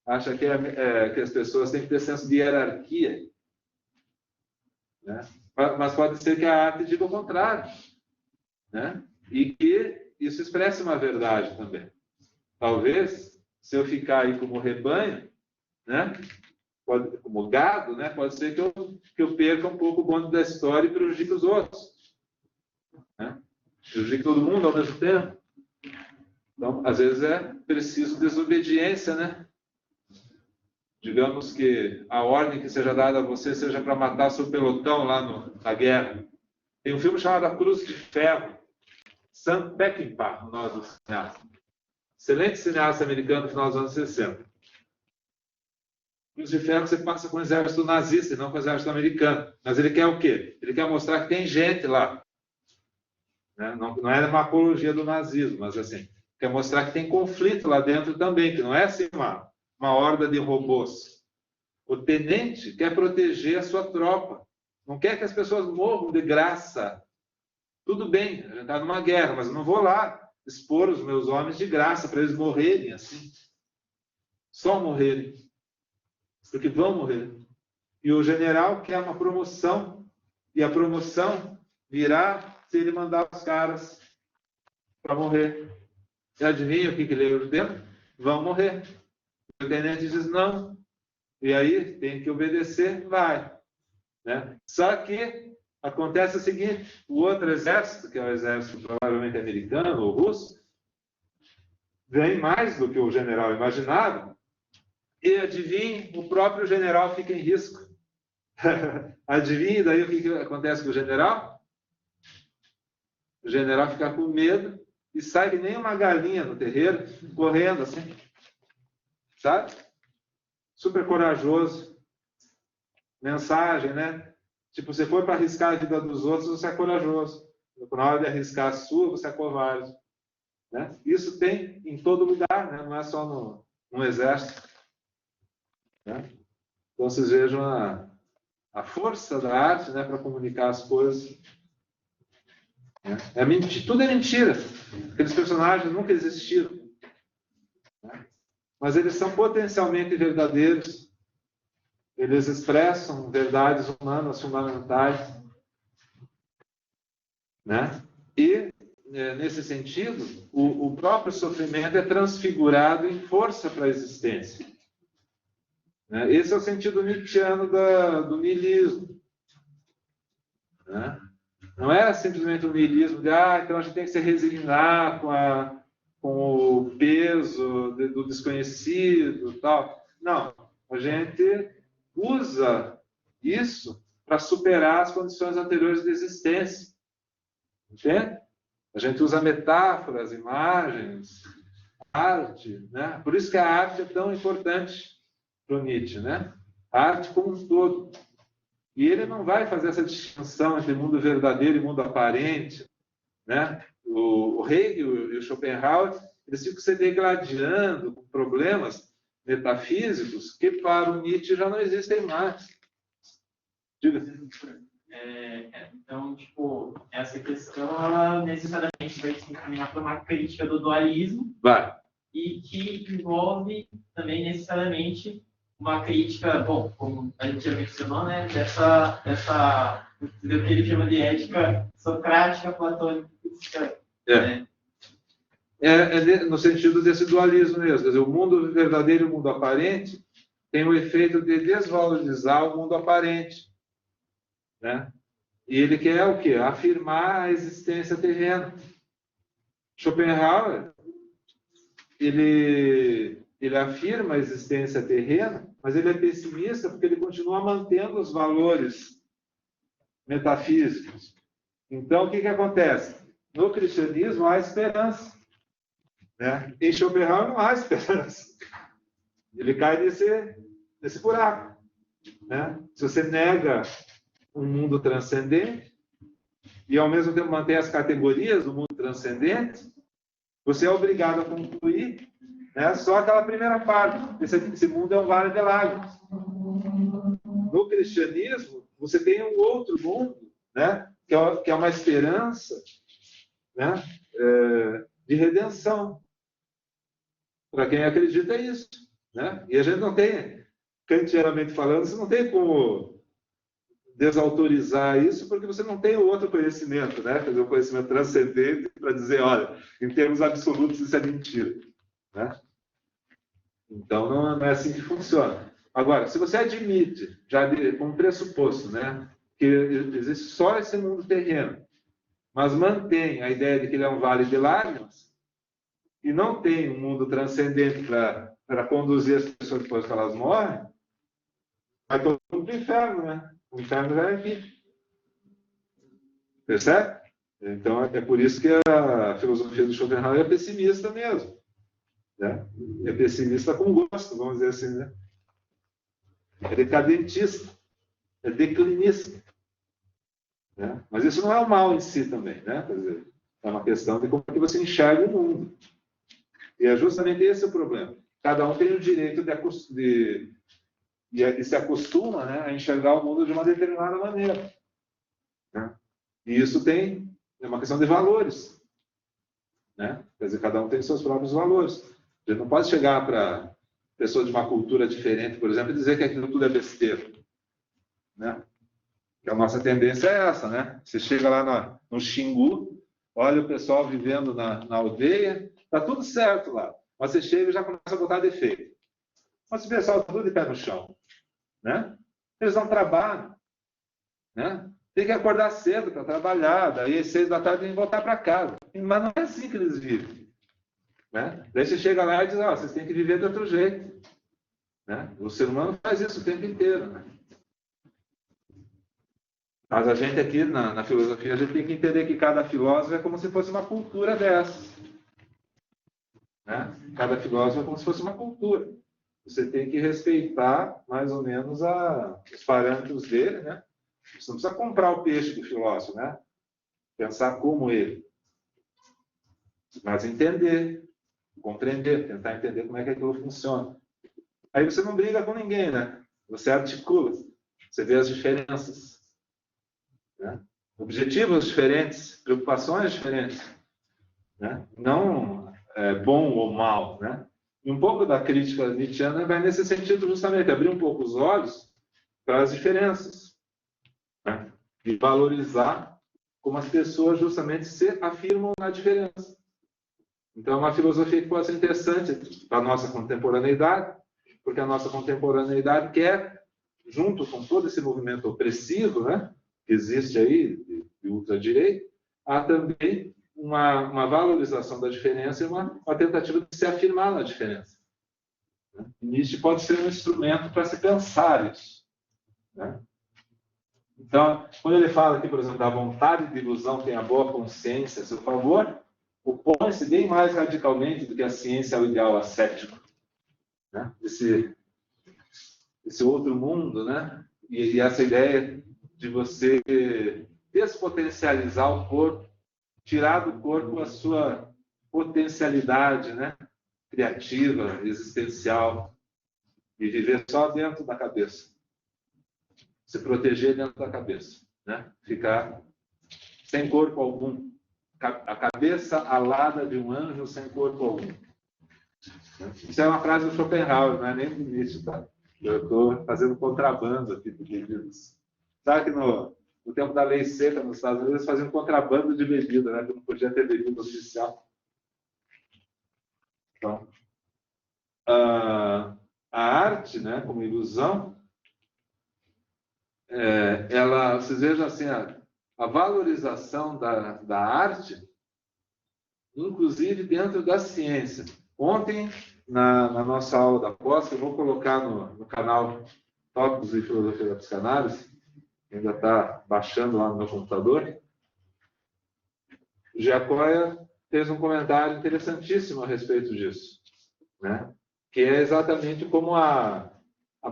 Acha que as pessoas têm que ter senso de hierarquia, né? Mas pode ser que a arte diga o contrário, né? E que isso expresse uma verdade também. Talvez, se eu ficar aí como rebanho, né? Como gado, né? Pode ser que eu perca um pouco o bonde da história e prejudique os outros, né? Prejudique todo mundo ao mesmo tempo. Então, às vezes é preciso desobediência, né? digamos que a ordem que seja dada a você seja para matar seu pelotão lá na guerra. Tem um filme chamado A Cruz de Ferro, Sam Peckinpah, o nome do cineasta. Excelente cineasta americano no final dos anos 60. Cruz de Ferro você passa com o exército nazista e não com o exército americano. Mas ele quer o quê? Ele quer mostrar que tem gente lá. Né? Não é uma apologia do nazismo, mas assim, quer mostrar que tem conflito lá dentro também, que não é assim uma horda de robôs. O tenente quer proteger a sua tropa. Não quer que as pessoas morram de graça. Tudo bem, a gente está numa guerra, mas eu não vou lá expor os meus homens de graça para eles morrerem assim. Só morrerem. Porque vão morrer. E o general quer uma promoção, e a promoção virá se ele mandar os caras para morrer. E adivinha o que ele dentro? Vão morrer. O tenente diz não. E aí tem que obedecer, vai. Né? Só que acontece o seguinte, o outro exército, que é o exército provavelmente americano ou russo, vem mais do que o general imaginava, e adivinhe, o próprio general fica em risco. Adivinhe daí o que acontece com o general? O general fica com medo e sai que nem uma galinha no terreiro, correndo assim. Sabe? Super corajoso. Mensagem, né? Tipo, você foi para arriscar a vida dos outros, você é corajoso. Na hora de arriscar a sua, você é covarde. Né? Isso tem em todo lugar, né? Não é só no exército. Né? Então, vocês vejam a força da arte, né, para comunicar as coisas. Né? Tudo é mentira. Aqueles personagens nunca existiram. Né? Mas eles são potencialmente verdadeiros. Eles expressam verdades humanas fundamentais. Né? E, nesse sentido, o próprio sofrimento é transfigurado em força para a existência. Né? Esse é o sentido nietzschiano do niilismo. Né? Não é simplesmente o niilismo de, então a gente tem que se resignar com o peso do desconhecido, tal. Não, a gente usa isso para superar as condições anteriores de existência. Entende? A gente usa metáforas, imagens, arte, né? Por isso que a arte é tão importante para o Nietzsche, né? A arte como um todo. E ele não vai fazer essa distinção entre mundo verdadeiro e mundo aparente, né? O Hegel e o Schopenhauer, eles ficam se degladiando com problemas metafísicos que para o Nietzsche já não existem mais. Diga.
Então, tipo, essa questão, ela necessariamente vai se encaminhar para uma crítica do dualismo.
Vai.
E que envolve também necessariamente uma crítica, bom, como a gente já mencionou, né, do que ele chama de ética socrática, platônica. Né?
No sentido desse dualismo mesmo. Quer dizer, o mundo verdadeiro e o mundo aparente tem o efeito de desvalorizar o mundo aparente. Né? E ele quer o quê? Afirmar a existência terrena. Schopenhauer, ele afirma a existência terrena, mas ele é pessimista porque ele continua mantendo os valores metafísicos. Então, o que acontece? No cristianismo há esperança. Né? Em Schopenhauer não há esperança. Ele cai nesse buraco. Né? Se você nega um mundo transcendente e, ao mesmo tempo, mantém as categorias do mundo transcendente, você é obrigado a concluir, né, só aquela primeira parte. Esse mundo é um vale de lágrimas. No cristianismo, você tem um outro mundo, né, que é uma esperança, né, de redenção. Para quem acredita isso. Né? E a gente não tem, kantianamente falando, você não tem como desautorizar isso, porque você não tem o outro conhecimento, né? Quer dizer, o conhecimento transcendente para dizer, olha, em termos absolutos isso é mentira. Né? Então, não é assim que funciona. Agora, se você admite, já como pressuposto, né, que existe só esse mundo terreno, mas mantém a ideia de que ele é um vale de lágrimas, e não tem um mundo transcendente para conduzir as pessoas depois que elas morrem, vai todo mundo para o inferno, né? O inferno já é aqui. Percebe? Então, é por isso que a filosofia do Schopenhauer é pessimista mesmo. Né? É pessimista com gosto, vamos dizer assim. Né? É decadentista. É declinista. Né? Mas isso não é o mal em si também. Né? Quer dizer, é uma questão de como que você enxerga o mundo. E é justamente esse o problema. Cada um tem o direito de se acostuma, né, a enxergar o mundo de uma determinada maneira. Né? E isso é uma questão de valores. Né? Quer dizer, cada um tem seus próprios valores. A gente não pode chegar para pessoa de uma cultura diferente, por exemplo, e dizer que aquilo tudo é besteira. Né? Porque a nossa tendência é essa, né? Você chega lá no Xingu, olha o pessoal vivendo na aldeia, está tudo certo lá. Mas você chega e já começa a botar defeito. Mas o pessoal tudo de pé no chão. Né? Eles não trabalham. Né? Tem que acordar cedo para trabalhar, daí às 6 da tarde tem que voltar para casa. Mas não é assim que eles vivem. Né? Daí você chega lá e diz, vocês têm que viver de outro jeito. Né? O ser humano faz isso o tempo inteiro. Né? Mas a gente aqui, na filosofia, a gente tem que entender que cada filósofo é como se fosse uma cultura dessas. Né? Cada filósofo é como se fosse uma cultura. Você tem que respeitar, mais ou menos, os parâmetros dele. Né? Você não precisa comprar o peixe do filósofo, né? Pensar como ele. Mas entender, compreender, tentar entender como é que aquilo funciona. Aí você não briga com ninguém, né? Você articula, você vê as diferenças. Né? Objetivos diferentes, preocupações diferentes. Né? Não bom ou mal. Né? E um pouco da crítica nietzschiana vai nesse sentido justamente, abrir um pouco os olhos para as diferenças. Né? E valorizar como as pessoas justamente se afirmam na diferença. Então, é uma filosofia que pode ser interessante para a nossa contemporaneidade, porque a nossa contemporaneidade quer, junto com todo esse movimento opressivo, né, que existe aí, de ultradireita, há também uma valorização da diferença e uma tentativa de se afirmar na diferença. Né? Nietzsche pode ser um instrumento para se pensar isso. Né? Então, quando ele fala aqui, por exemplo, da vontade de ilusão tem a boa consciência a seu favor, opõe-se bem mais radicalmente do que a ciência ao ideal ascético. Né? Esse outro mundo, né? E essa ideia de você despotencializar o corpo, tirar do corpo a sua potencialidade, né? Criativa, existencial, e viver só dentro da cabeça. Se proteger dentro da cabeça. Né? Ficar sem corpo algum. A cabeça alada de um anjo sem corpo algum. Isso é uma frase do Schopenhauer, não é nem do Nietzsche, tá? Eu estou fazendo contrabando aqui de bebidas. Sabe que no tempo da lei seca nos Estados Unidos, eles faziam contrabando de bebida, né? Que não podia ter bebida oficial. Então, a arte, né, como ilusão, vocês vejam assim, a valorização da arte, inclusive dentro da ciência. Ontem, na nossa aula da pós, que eu vou colocar no canal Tópicos de Filosofia da Psicanálise, ainda está baixando lá no meu computador, o Giacoia fez um comentário interessantíssimo a respeito disso, né? Que é exatamente como a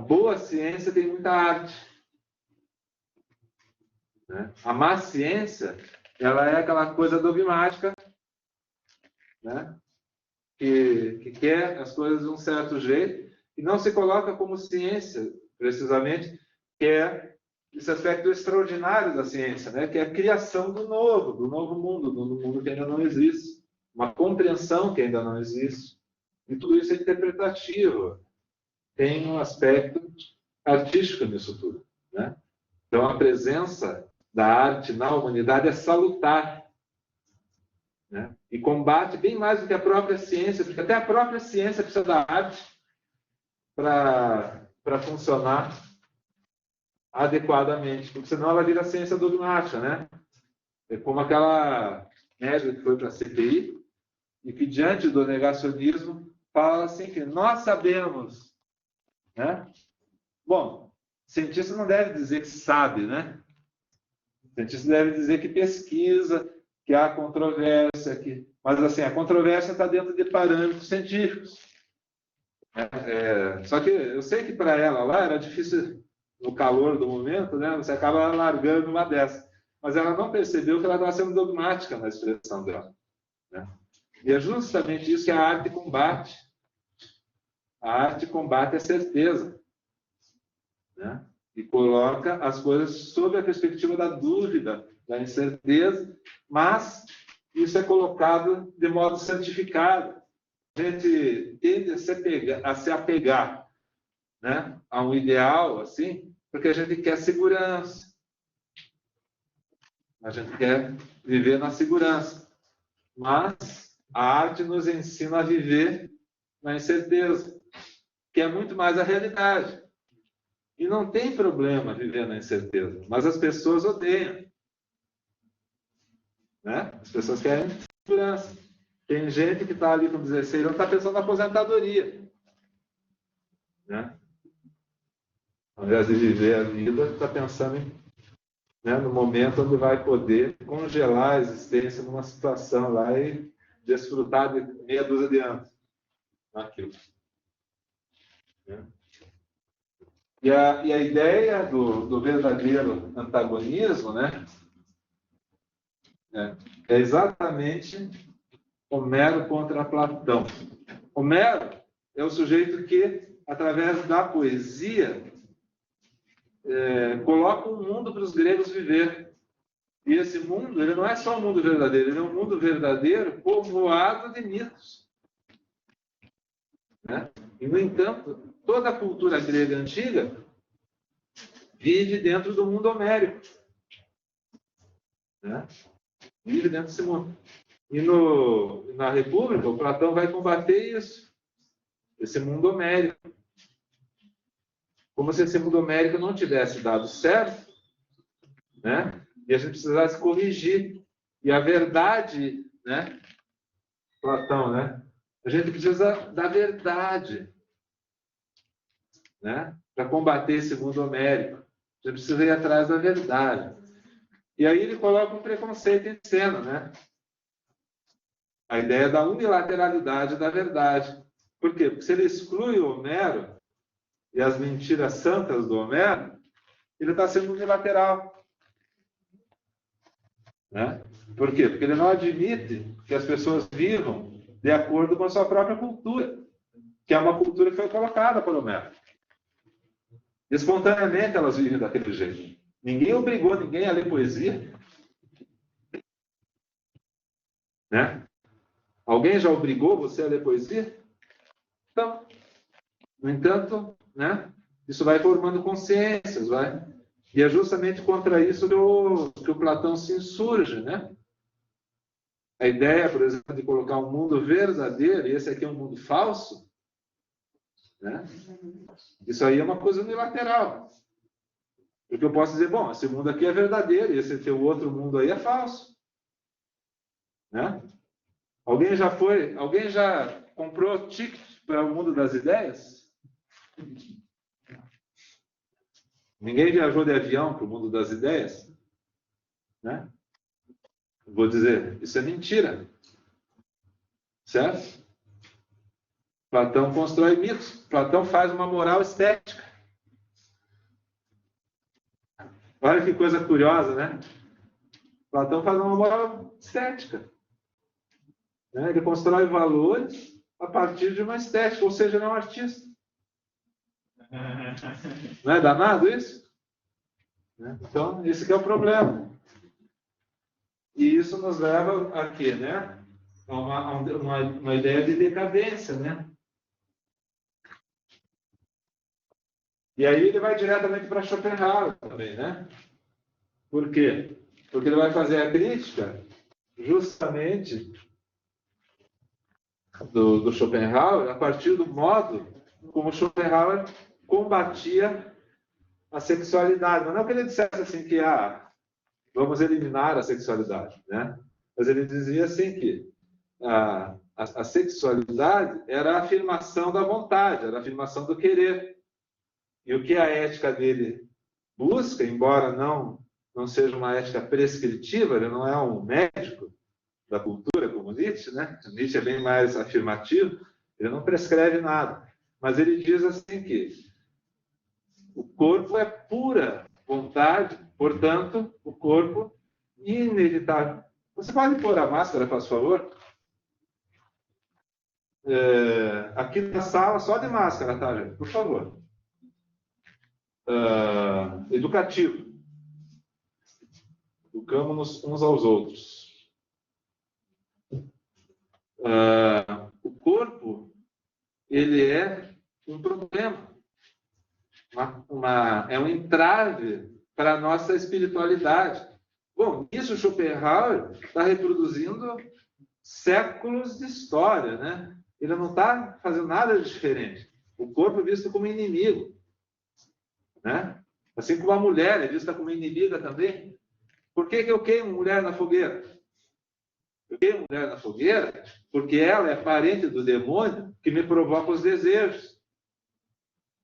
boa ciência tem muita arte. Né? A má ciência, ela é aquela coisa dogmática, né? Que quer as coisas de um certo jeito e não se coloca como ciência, precisamente, que é esse aspecto extraordinário da ciência, né? Que é a criação do novo mundo, do mundo que ainda não existe, uma compreensão que ainda não existe. E tudo isso é interpretativo, tem um aspecto artístico nisso tudo. Né? Então, a presença da arte na humanidade é salutar. Né? E combate bem mais do que a própria ciência, porque até a própria ciência precisa da arte para funcionar adequadamente, porque senão ela vira ciência dogmática, né? É como aquela médica que foi para a CPI e que, diante do negacionismo, fala assim que nós sabemos. Né? Bom, cientista não deve dizer que sabe, né? O cientista deve dizer que pesquisa, que há controvérsia, mas assim, a controvérsia está dentro de parâmetros científicos. Só que eu sei que para ela lá era difícil, no calor do momento, né? Você acaba largando uma dessas. Mas ela não percebeu que ela estava sendo dogmática na expressão dela, né? E é justamente isso que a arte combate. A arte combate a certeza, né? E coloca as coisas sob a perspectiva da dúvida, da incerteza, mas isso é colocado de modo santificado. A gente tende a se apegar, né, a um ideal, assim, porque a gente quer segurança. A gente quer viver na segurança. Mas a arte nos ensina a viver na incerteza, que é muito mais a realidade. E não tem problema viver na incerteza, mas as pessoas odeiam, né? As pessoas querem segurança. Tem gente que está ali com 16 anos, está pensando na aposentadoria, né? Ao invés de viver a vida, está pensando né, no momento onde vai poder congelar a existência numa situação lá e desfrutar de meia dúzia de anos naquilo. Né? E a ideia do verdadeiro antagonismo, né, é exatamente Homero contra Platão. Homero é o sujeito que, através da poesia, coloca um mundo para os gregos viver. E esse mundo, ele não é só um mundo verdadeiro, ele é um mundo verdadeiro povoado de mitos. Né? E, no entanto, toda a cultura grega antiga vive dentro do mundo homérico. Né? Vive dentro desse mundo. E na República, o Platão vai combater isso, esse mundo homérico. Como se esse mundo homérico não tivesse dado certo, né? E a gente precisasse corrigir. E a verdade, né? Platão, né? A gente precisa da verdade, né? Para combater esse mundo homérico. A gente precisa ir atrás da verdade. E aí ele coloca um preconceito em cena, né? A ideia da unilateralidade da verdade. Por quê? Porque se ele exclui o Homero e as mentiras santas do Homero, ele está sendo unilateral. Né? Por quê? Porque ele não admite que as pessoas vivam de acordo com a sua própria cultura, que é uma cultura que foi colocada por Homero. Espontaneamente elas vivem daquele jeito. Ninguém obrigou ninguém a ler poesia. Né? Alguém já obrigou você a ler poesia? Então, no entanto, né, isso vai formando consciências, vai. E é justamente contra isso que o Platão se insurge, né? A ideia, por exemplo, de colocar um mundo verdadeiro, e esse aqui é um mundo falso, né? Isso aí é uma coisa unilateral. Porque eu posso dizer, bom, esse mundo aqui é verdadeiro, e esse teu outro mundo aí é falso. Né? Alguém já comprou ticket para o mundo das ideias? Ninguém viajou de avião para o mundo das ideias? Né? Vou dizer, isso é mentira. Certo? Platão constrói mitos. Platão faz uma moral estética. Olha que coisa curiosa, né? Platão faz uma moral estética. Né? Ele constrói valores a partir de uma estética, ou seja, ele é um artista. Não é danado isso? Então, esse que é o problema. E isso nos leva a quê, né? A uma ideia de decadência, né? E aí ele vai diretamente para Schopenhauer também, né? Por quê? Porque ele vai fazer a crítica justamente do Schopenhauer a partir do modo como Schopenhauer combatia a sexualidade. Mas não que ele dissesse assim que vamos eliminar a sexualidade, né? Mas ele dizia assim que a sexualidade era a afirmação da vontade, era a afirmação do querer. E o que a ética dele busca, embora não seja uma ética prescritiva, ele não é um médico da cultura como Nietzsche, né? Nietzsche é bem mais afirmativo, ele não prescreve nada, mas ele diz assim que o corpo é pura vontade, portanto, o corpo inevitável. Você pode pôr a máscara, por favor? Aqui na sala, só de máscara, tá, gente? Por favor. Educativo. Educamos-nos uns aos outros. O corpo, ele é um problema. É um entrave para a nossa espiritualidade. Bom, isso Schopenhauer está reproduzindo séculos de história, né? Ele não está fazendo nada de diferente. O corpo é visto como inimigo, né? Assim como a mulher é vista como inimiga também. Por que eu queimo mulher na fogueira? Eu queimo mulher na fogueira porque ela é parente do demônio que me provoca os desejos.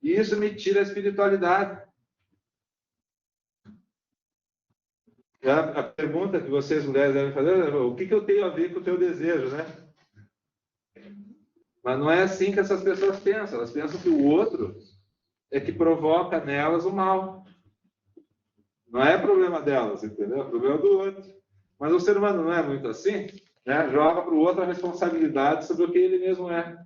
E isso me tira a espiritualidade. A pergunta que vocês, mulheres, devem fazer é: o que eu tenho a ver com o teu desejo, né? Mas não é assim que essas pessoas pensam. Elas pensam que o outro é que provoca nelas o mal. Não é problema delas, entendeu? É problema do outro. Mas o ser humano não é muito assim, né? Joga para o outro a responsabilidade sobre o que ele mesmo é.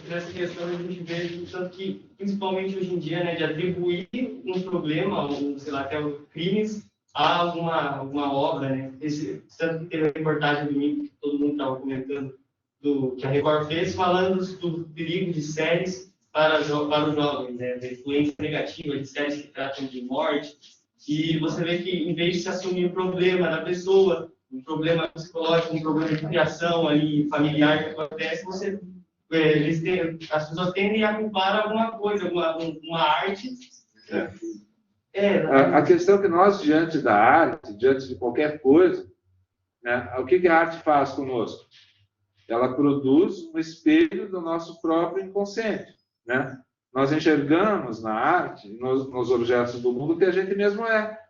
Nessa questão a gente vê tanto que, principalmente hoje em dia, né, de atribuir um problema, ou sei lá, até crimes, a alguma obra, né? Tanto que teve a reportagem domingo que todo mundo estava comentando, que a Record fez, falando do perigo de séries para os jovens, né? Da influência negativa de séries que tratam de morte. E você vê que, em vez de se assumir o problema da pessoa, um problema psicológico, um problema de criação ali, familiar que acontece, as pessoas tendem a culpar alguma coisa, uma arte.
A questão é que nós, diante da arte, diante de qualquer coisa, né, o que a arte faz conosco? Ela produz um espelho do nosso próprio inconsciente, né? Nós enxergamos na arte, nos objetos do mundo, o que a gente mesmo é,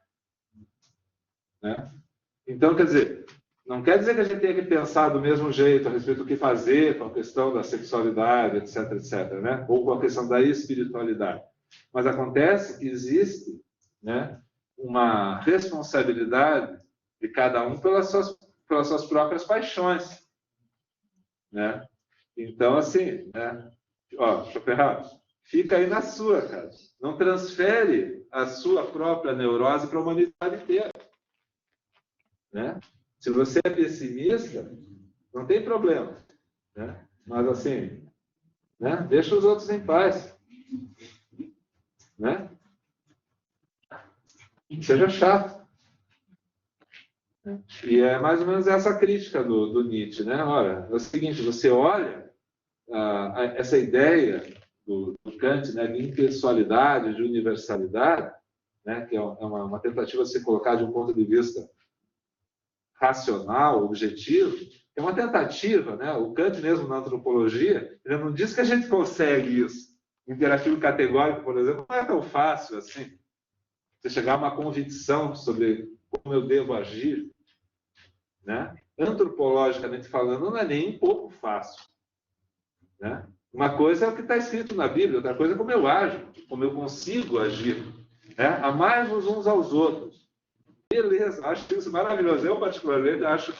né? Então, quer dizer, não quer dizer que a gente tenha que pensar do mesmo jeito a respeito do que fazer com a questão da sexualidade, etc, etc, né? Ou com a questão da espiritualidade. Mas acontece que existe, né, uma responsabilidade de cada um pelas suas próprias paixões, né? Então, assim, né? Schopenhauer, fica aí na sua, cara. Não transfere a sua própria neurose para a humanidade inteira, né? Se você é pessimista, não tem problema, né? Mas assim, né? Deixa os outros em paz, né? Seja chato. E é mais ou menos essa crítica do Nietzsche, né? Olha, é o seguinte: você olha essa ideia do Kant, né, de impessoalidade, de universalidade, né, que é uma tentativa de se colocar de um ponto de vista racional, objetivo, é uma tentativa, né? O Kant mesmo na antropologia, ele não diz que a gente consegue isso. O imperativo categórico, por exemplo, não é tão fácil assim. Você chegar a uma convicção sobre como eu devo agir, né? Antropologicamente falando, não é nem um pouco fácil, né? Uma coisa é o que está escrito na Bíblia, outra coisa é como eu ajo, como eu consigo agir, né? Amai-vos uns aos outros. Beleza, acho isso maravilhoso. Eu, particularmente, acho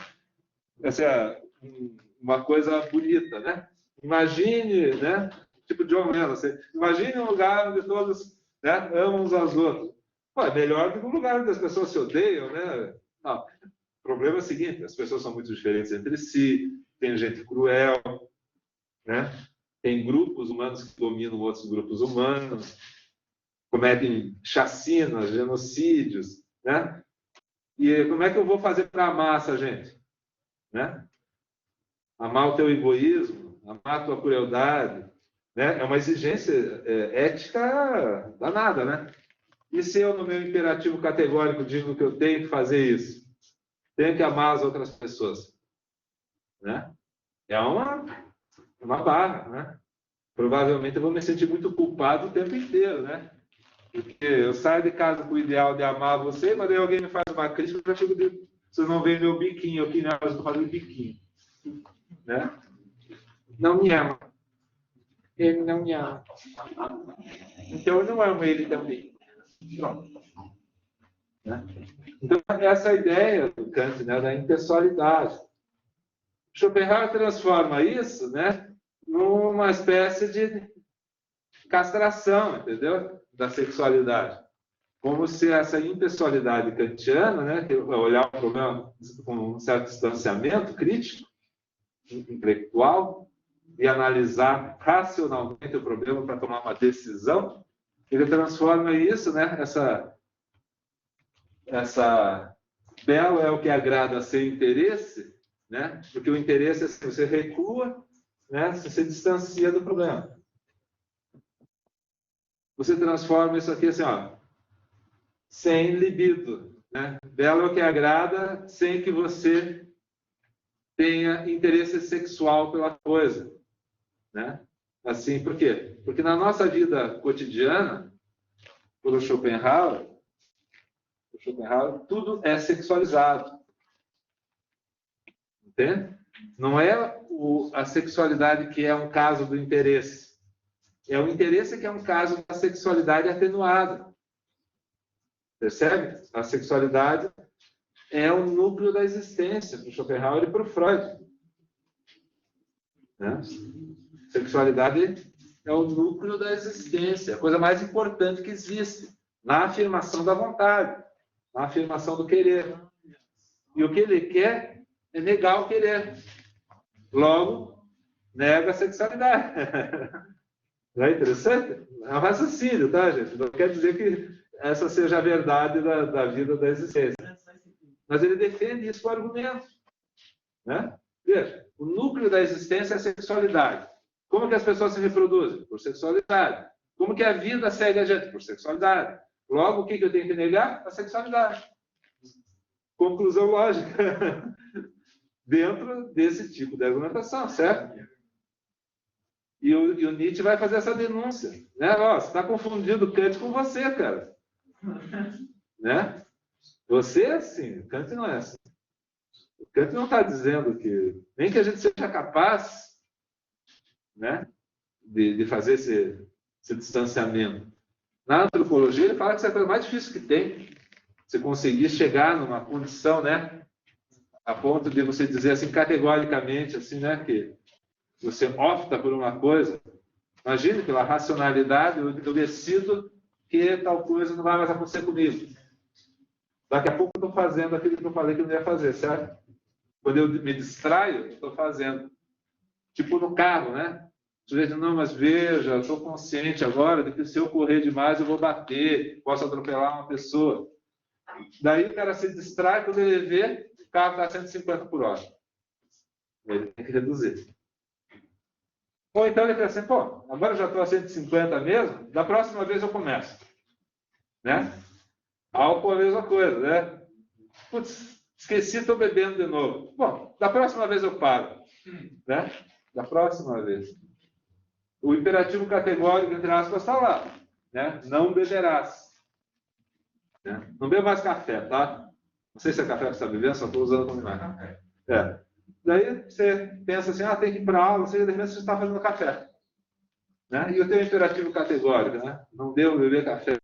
essa uma coisa bonita, né? Imagine, né? Tipo John Lennon, assim, imagine um lugar onde todos, né, amam uns aos outros. Pô, é melhor do que um lugar onde as pessoas se odeiam, né? Não. O problema é o seguinte: as pessoas são muito diferentes entre si, tem gente cruel, né? Tem grupos humanos que dominam outros grupos humanos, cometem chacinas, genocídios, né? E como é que eu vou fazer para amar essa gente? Né? Amar o teu egoísmo, amar a tua crueldade, né? É uma exigência ética danada, né? E se eu, no meu imperativo categórico, digo que eu tenho que fazer isso? Tenho que amar as outras pessoas, né? É uma É uma barra, né? Provavelmente eu vou me sentir muito culpado o tempo inteiro, né? Porque eu saio de casa com o ideal de amar você, mas aí alguém me faz uma crítica, eu já chego de... Vocês não veem meu biquinho, aqui não, eu estou fazendo biquinho. Né? Não me ama. Ele não me ama. Então eu não amo ele também. Pronto. Né? Então, essa ideia do Kant, né, da impessoalidade. Schopenhauer transforma isso, né, numa espécie de castração, entendeu? Da sexualidade. Como se essa impessoalidade kantiana, né, que é olhar o problema com um certo distanciamento crítico, intelectual, e analisar racionalmente o problema para tomar uma decisão, ele transforma isso, né, essa belo é o que agrada sem interesse, né, porque o interesse é assim, você recua, né, você se distancia do problema. Você transforma isso aqui assim, ó, sem libido, né? Belo é o que agrada sem que você tenha interesse sexual pela coisa, né? Assim, por quê? Porque na nossa vida cotidiana, por Schopenhauer, tudo é sexualizado. Entende? Não é a sexualidade que é um caso do interesse. É o interesse que é um caso da sexualidade atenuada. Percebe? A sexualidade é o núcleo da existência para o Schopenhauer e para o Freud. Né? Sexualidade é o núcleo da existência, a coisa mais importante que existe, na afirmação da vontade, na afirmação do querer. E o que ele quer é negar o querer. Logo, nega a sexualidade. Não é interessante? É um raciocínio, tá, gente? Não quer dizer que essa seja a verdade da vida da existência. Mas ele defende isso com argumento. Né? Veja, o núcleo da existência é a sexualidade. Como que as pessoas se reproduzem? Por sexualidade. Como que a vida segue adiante? Por sexualidade. Logo, o que eu tenho que negar? A sexualidade. Conclusão lógica. Dentro desse tipo de argumentação, certo? E o Nietzsche vai fazer essa denúncia. Né? Ó, você está confundindo Kant com você, cara. Né? Você é assim, Kant não é assim. O Kant não está dizendo que nem que a gente seja capaz, né, de fazer esse distanciamento. Na antropologia, ele fala que isso é a coisa mais difícil que tem. Você conseguir chegar numa condição, né, a ponto de você dizer assim categoricamente, assim, né, que você opta por uma coisa. Imagine, pela racionalidade, eu decido que tal coisa não vai mais acontecer comigo. Daqui a pouco eu estou fazendo aquilo que eu falei que eu não ia fazer, certo? Quando eu me distraio, eu estou fazendo. Tipo no carro, né? O sujeito, não, mas veja, eu estou consciente agora de que se eu correr demais eu vou bater, posso atropelar uma pessoa. Daí o cara se distrai, quando ele vê, o carro está a 150 por hora. Ele tem que reduzir. Ou então ele pensa assim, pô, agora eu já estou a 150 mesmo, da próxima vez eu começo. Né? Álcool é a mesma coisa, né? Putz, esqueci, estou bebendo de novo. Bom, da próxima vez eu paro. Né? Da próxima vez. O imperativo categórico, entre aspas, está lá. Né? Não beberás. Né? Não beba mais café, tá? Não sei se é café que você está bebendo, só estou usando como imagem. É. Daí você pensa assim, tem que ir para a aula, de repente você está fazendo café. Né? E eu tenho o imperativo categórico, né? Não devo beber café.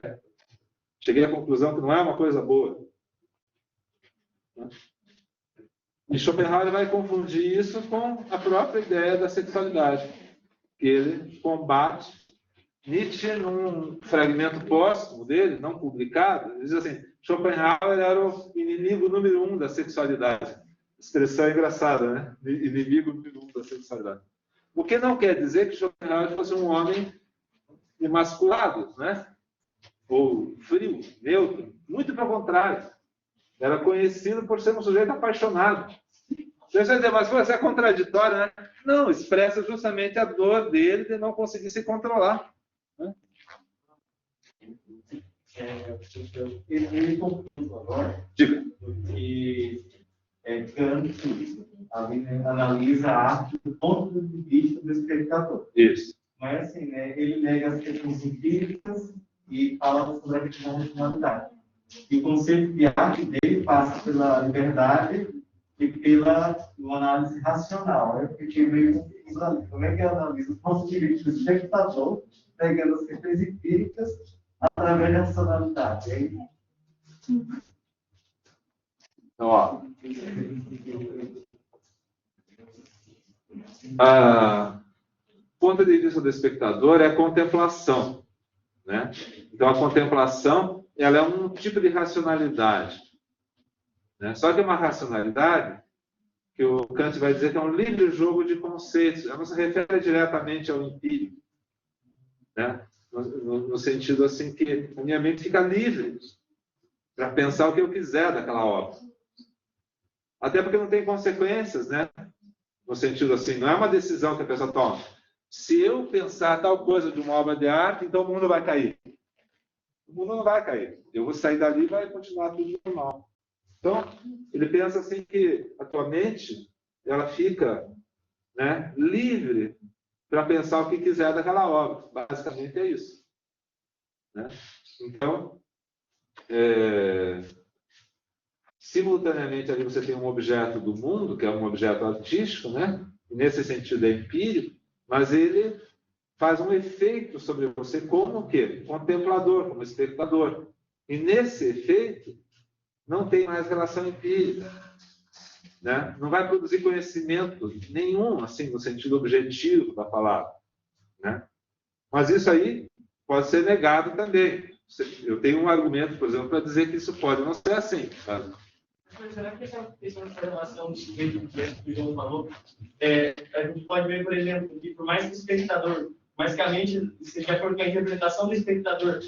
Cheguei à conclusão que não é uma coisa boa. E Schopenhauer vai confundir isso com a própria ideia da sexualidade, que ele combate. Nietzsche, num fragmento póstumo dele, não publicado, ele diz assim, Schopenhauer era o inimigo número 1 da sexualidade. Expressão engraçada, né? Inimigo número 1 da sexualidade. O que não quer dizer que Schopenhauer fosse um homem emasculado, né? Ou frio, neutro. Muito pelo contrário. Era conhecido por ser um sujeito apaixonado. Você vai dizer, mas você é contraditório, né? Não, expressa justamente a dor dele de não conseguir se controlar. Né?
Ele conclui agora
Diga.
que Kant ali, né, analisa a arte do ponto de vista do espectador.
Isso.
Mas assim, né, ele nega as questões empíricas e fala sobre a racionalidade. E o conceito de arte dele passa pela liberdade e pela uma análise racional. Eu fiquei meio confuso. Como é que analisa o ponto de vista do espectador, pegando as questões empíricas através da racionalidade? Aí,
Então, ó, ponto de vista do espectador é a contemplação, né? Então, a contemplação, ela é um tipo de racionalidade, né? Só que é uma racionalidade que o Kant vai dizer que é um livre jogo de conceitos. Ela não se refere diretamente ao empírico, né? No sentido assim que a minha mente fica livre para pensar o que eu quiser daquela obra. Até porque não tem consequências, né? No sentido assim, não é uma decisão que a pessoa toma. Se eu pensar tal coisa de uma obra de arte, então o mundo vai cair. O mundo não vai cair. Eu vou sair dali e vai continuar tudo normal. Então, ele pensa assim que a tua mente, ela fica, né, livre para pensar o que quiser daquela obra. Basicamente é isso, né? Então, simultaneamente ali você tem um objeto do mundo, que é um objeto artístico, né? E nesse sentido é empírico, mas ele faz um efeito sobre você como o quê? Contemplador, como espectador. E nesse efeito não tem mais relação empírica, né? Não vai produzir conhecimento nenhum, assim, no sentido objetivo da palavra, né? Mas isso aí pode ser negado também. Eu tenho um argumento, por exemplo, para dizer que isso pode não ser assim, sabe?
Mas será que essa questão de relação que o João falou, a gente pode ver, por exemplo, que por mais que o espectador, basicamente, seja de acordo com a interpretação do espectador,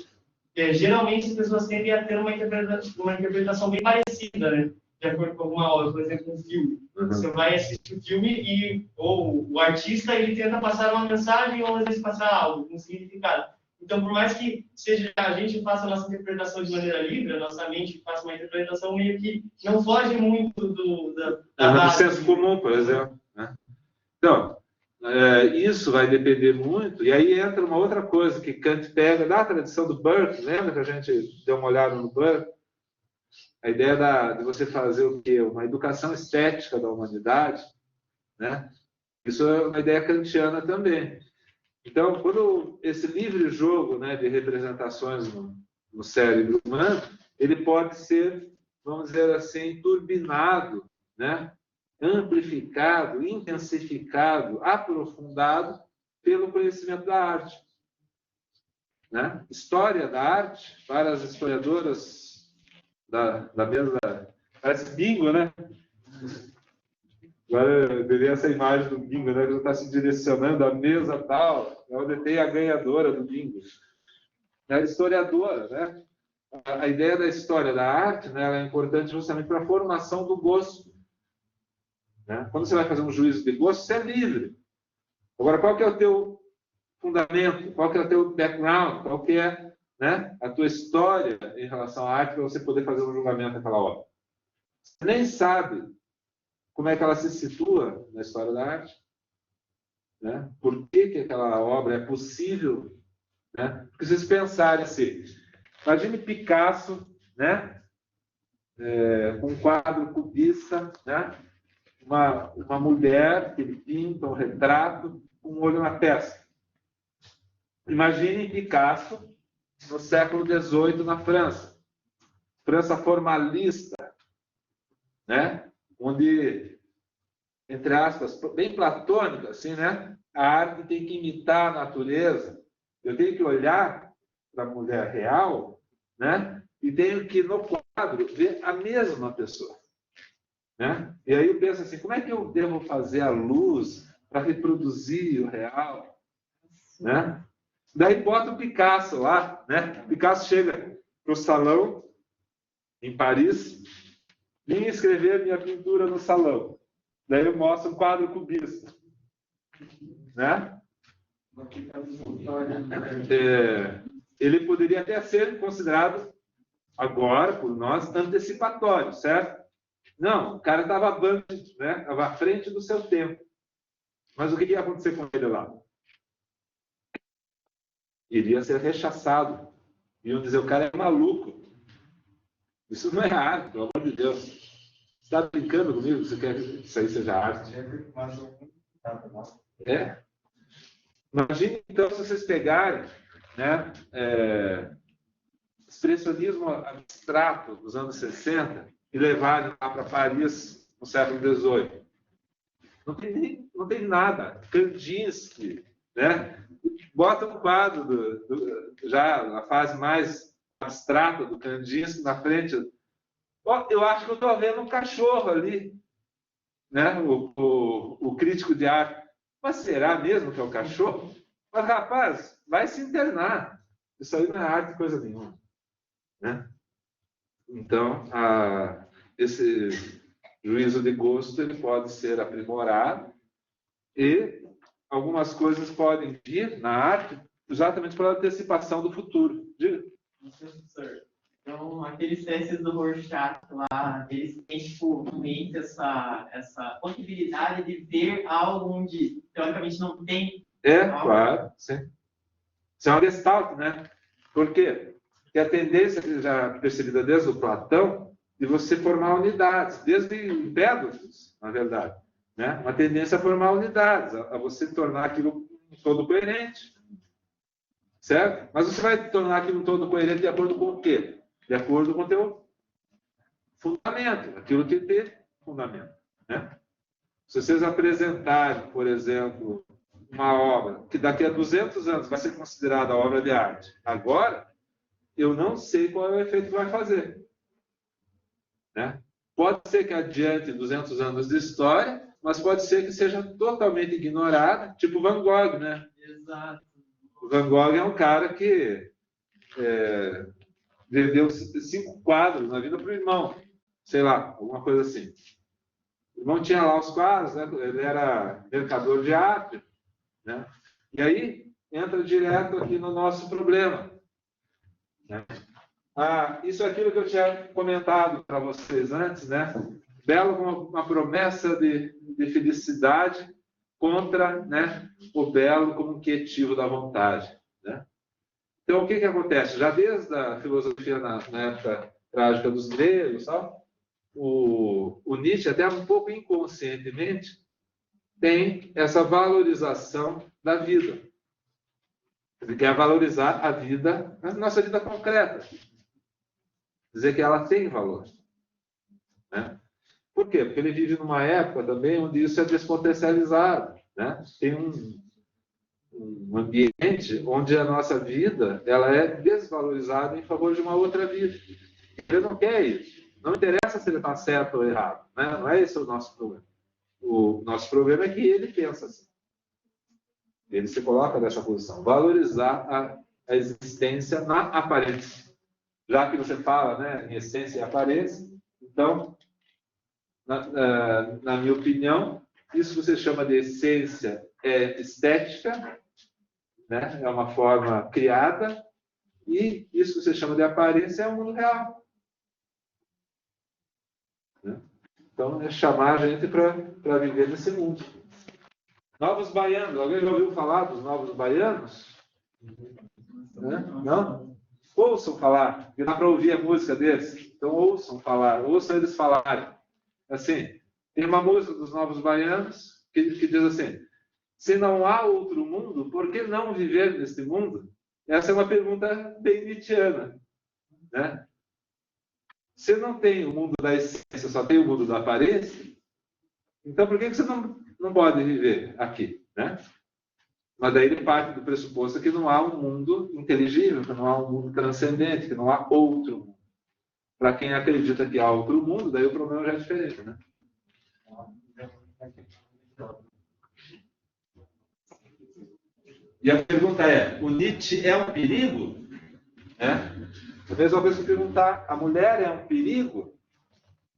geralmente as pessoas tendem a ter uma interpretação bem parecida, né? De acordo com alguma obra, por exemplo, um filme.
Uhum.
Você vai assistir o filme ou o artista ele tenta passar uma mensagem ou às vezes passar algo, um significado. Então, por mais que seja a gente faça a nossa interpretação de maneira livre, a nossa mente faça uma interpretação meio que não foge muito
do senso comum, por exemplo, né? Então, isso vai depender muito, e aí entra uma outra coisa que Kant pega da tradição do Burke, lembra que a gente deu uma olhada no Burke? A ideia de você fazer o quê? Uma educação estética da humanidade, né? Isso é uma ideia kantiana também. Então, quando esse livre jogo, né, de representações no cérebro humano, ele pode ser, vamos dizer assim, turbinado, né, amplificado, intensificado, aprofundado pelo conhecimento da arte, né? História da arte, para as historiadoras da mesa, parece bingo, né? Agora eu veria essa imagem do bingo, né? Que está se direcionando à mesa tal, onde tem a ganhadora do bingo. É a historiadora, né? A ideia da história da arte, né, ela é importante justamente para a formação do gosto, né? Quando você vai fazer um juízo de gosto, você é livre. Agora, qual que é o teu fundamento? Qual que é o teu background? Qual que é, né, a tua história em relação à arte para você poder fazer um julgamento daquela obra? Você nem sabe como é que ela se situa na história da arte, né? Por que aquela obra é possível, né? Porque vocês pensarem assim, imagine Picasso, né? Com um quadro cubista, né? Uma mulher que ele pinta um retrato com um olho na testa. Imagine Picasso no século XVIII na França, França formalista, né? Onde, entre aspas, bem platônica, assim, né? A arte tem que imitar a natureza. Eu tenho que olhar para a mulher real, né? E tenho que, no quadro, ver a mesma pessoa, né? E aí eu penso assim, como é que eu devo fazer a luz para reproduzir o real, né? Daí bota o Picasso lá, né? Picasso chega para o salão, em Paris, vim escrever minha pintura no salão. Daí eu mostro um quadro cubista, né? Ele poderia até ser considerado, agora, por nós, antecipatório, certo? Não, o cara estava né? Estava à frente do seu tempo. Mas o que ia acontecer com ele lá? Iria ser rechaçado. Iam dizer, o cara é maluco. Isso não é arte, pelo amor de Deus. Você está brincando comigo? Você quer que isso aí seja arte? É? Imagine, então, se vocês pegarem, né, expressionismo abstrato dos anos 60 e levarem lá para Paris no século XVIII. Não tem nada. Kandinsky, né? Bota um quadro já na fase mais abstrata do Kandinsky na frente. Eu acho que eu estou vendo um cachorro ali, né? O crítico de arte. Mas será mesmo que é o cachorro? Mas, rapaz, vai se internar. Isso aí não é arte, coisa nenhuma. Né? Então, esse juízo de gosto ele pode ser aprimorado e algumas coisas podem vir na arte exatamente pela antecipação do futuro. Diga.
Então, aqueles testes do Rorschach lá, eles têm, tipo, em mente essa possibilidade de ver algo onde, teoricamente, não tem.
Claro, sim. Isso é uma gestalt, né? Por quê? Porque a tendência que já percebida desde o Platão de você formar unidades, desde Empédocles, na verdade. Né? Uma tendência a formar unidades, a você tornar aquilo todo coerente. Certo? Mas você vai tornar aquilo todo coerente de acordo com o quê? De acordo com o teu fundamento, aquilo que tem fundamento. Né? Se vocês apresentarem, por exemplo, uma obra que daqui a 200 anos vai ser considerada obra de arte, agora, eu não sei qual é o efeito que vai fazer. Né? Pode ser que adiante 200 anos de história, mas pode ser que seja totalmente ignorada, tipo Van Gogh, né?
Exato.
O Van Gogh é um cara que vendeu 5 quadros na vida para o irmão, sei lá, alguma coisa assim. O irmão tinha lá os quadros, né? Ele era mercador de arte, né? E aí entra direto aqui no nosso problema. Né? Isso é aquilo que eu tinha comentado para vocês antes, né? Belo como uma promessa de felicidade contra, né, o belo como um quietivo da vontade. Né? Então, o que acontece? Já desde a filosofia na época trágica dos gregos, o Nietzsche, até um pouco inconscientemente, tem essa valorização da vida. Ele quer valorizar a vida, a nossa vida concreta. Dizer que ela tem valor. Né? Por quê? Porque ele vive numa época também onde isso é despotencializado. Né? Tem um ambiente onde a nossa vida ela é desvalorizada em favor de uma outra vida. Ele não quer isso. Não interessa se ele está certo ou errado. Né? Não é esse o nosso problema. O nosso problema é que ele pensa assim. Ele se coloca nessa posição. Valorizar a existência na aparência. Já que você fala, né, em essência e aparência, então, na minha opinião, isso que você chama de essência é estética, né, é uma forma criada, e isso que você chama de aparência é o mundo real. Né? Então, é chamar a gente para viver nesse mundo. Novos baianos. Alguém já ouviu falar dos novos baianos? Né? Não? Ouçam falar, porque dá para ouvir a música deles. Então ouçam falar, ouçam eles falarem. Assim, tem uma música dos Novos Baianos que diz assim: se não há outro mundo, por que não viver neste mundo? Essa é uma pergunta bem nietzschiana. Né? Se não tem o mundo da essência, só tem o mundo da aparência, então por que você não pode viver aqui? Né? Mas daí ele parte do pressuposto que não há um mundo inteligível, que não há um mundo transcendente, que não há outro mundo. Para quem acredita que há outro mundo, daí o problema já é diferente, né? E a pergunta é, o Nietzsche é um perigo? A mesma coisa que perguntar, a mulher é um perigo?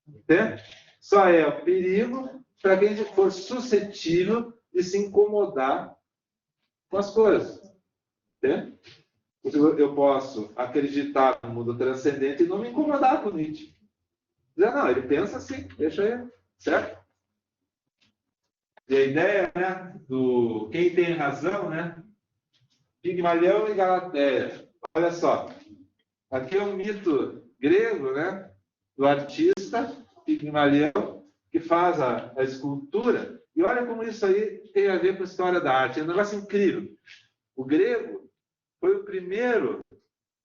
Entende? Só é um perigo para quem for suscetível de se incomodar com as coisas. Entende? Eu posso acreditar no mundo transcendente e não me incomodar com Nietzsche. Não, ele pensa assim, deixa aí, certo? E a ideia, né, do quem tem razão, né? Pigmalião e Galateia. Olha só, aqui é um mito grego, né? Do artista Pigmalião, que faz a escultura. E olha como isso aí tem a ver com a história da arte. É um negócio incrível. O grego foi o primeiro,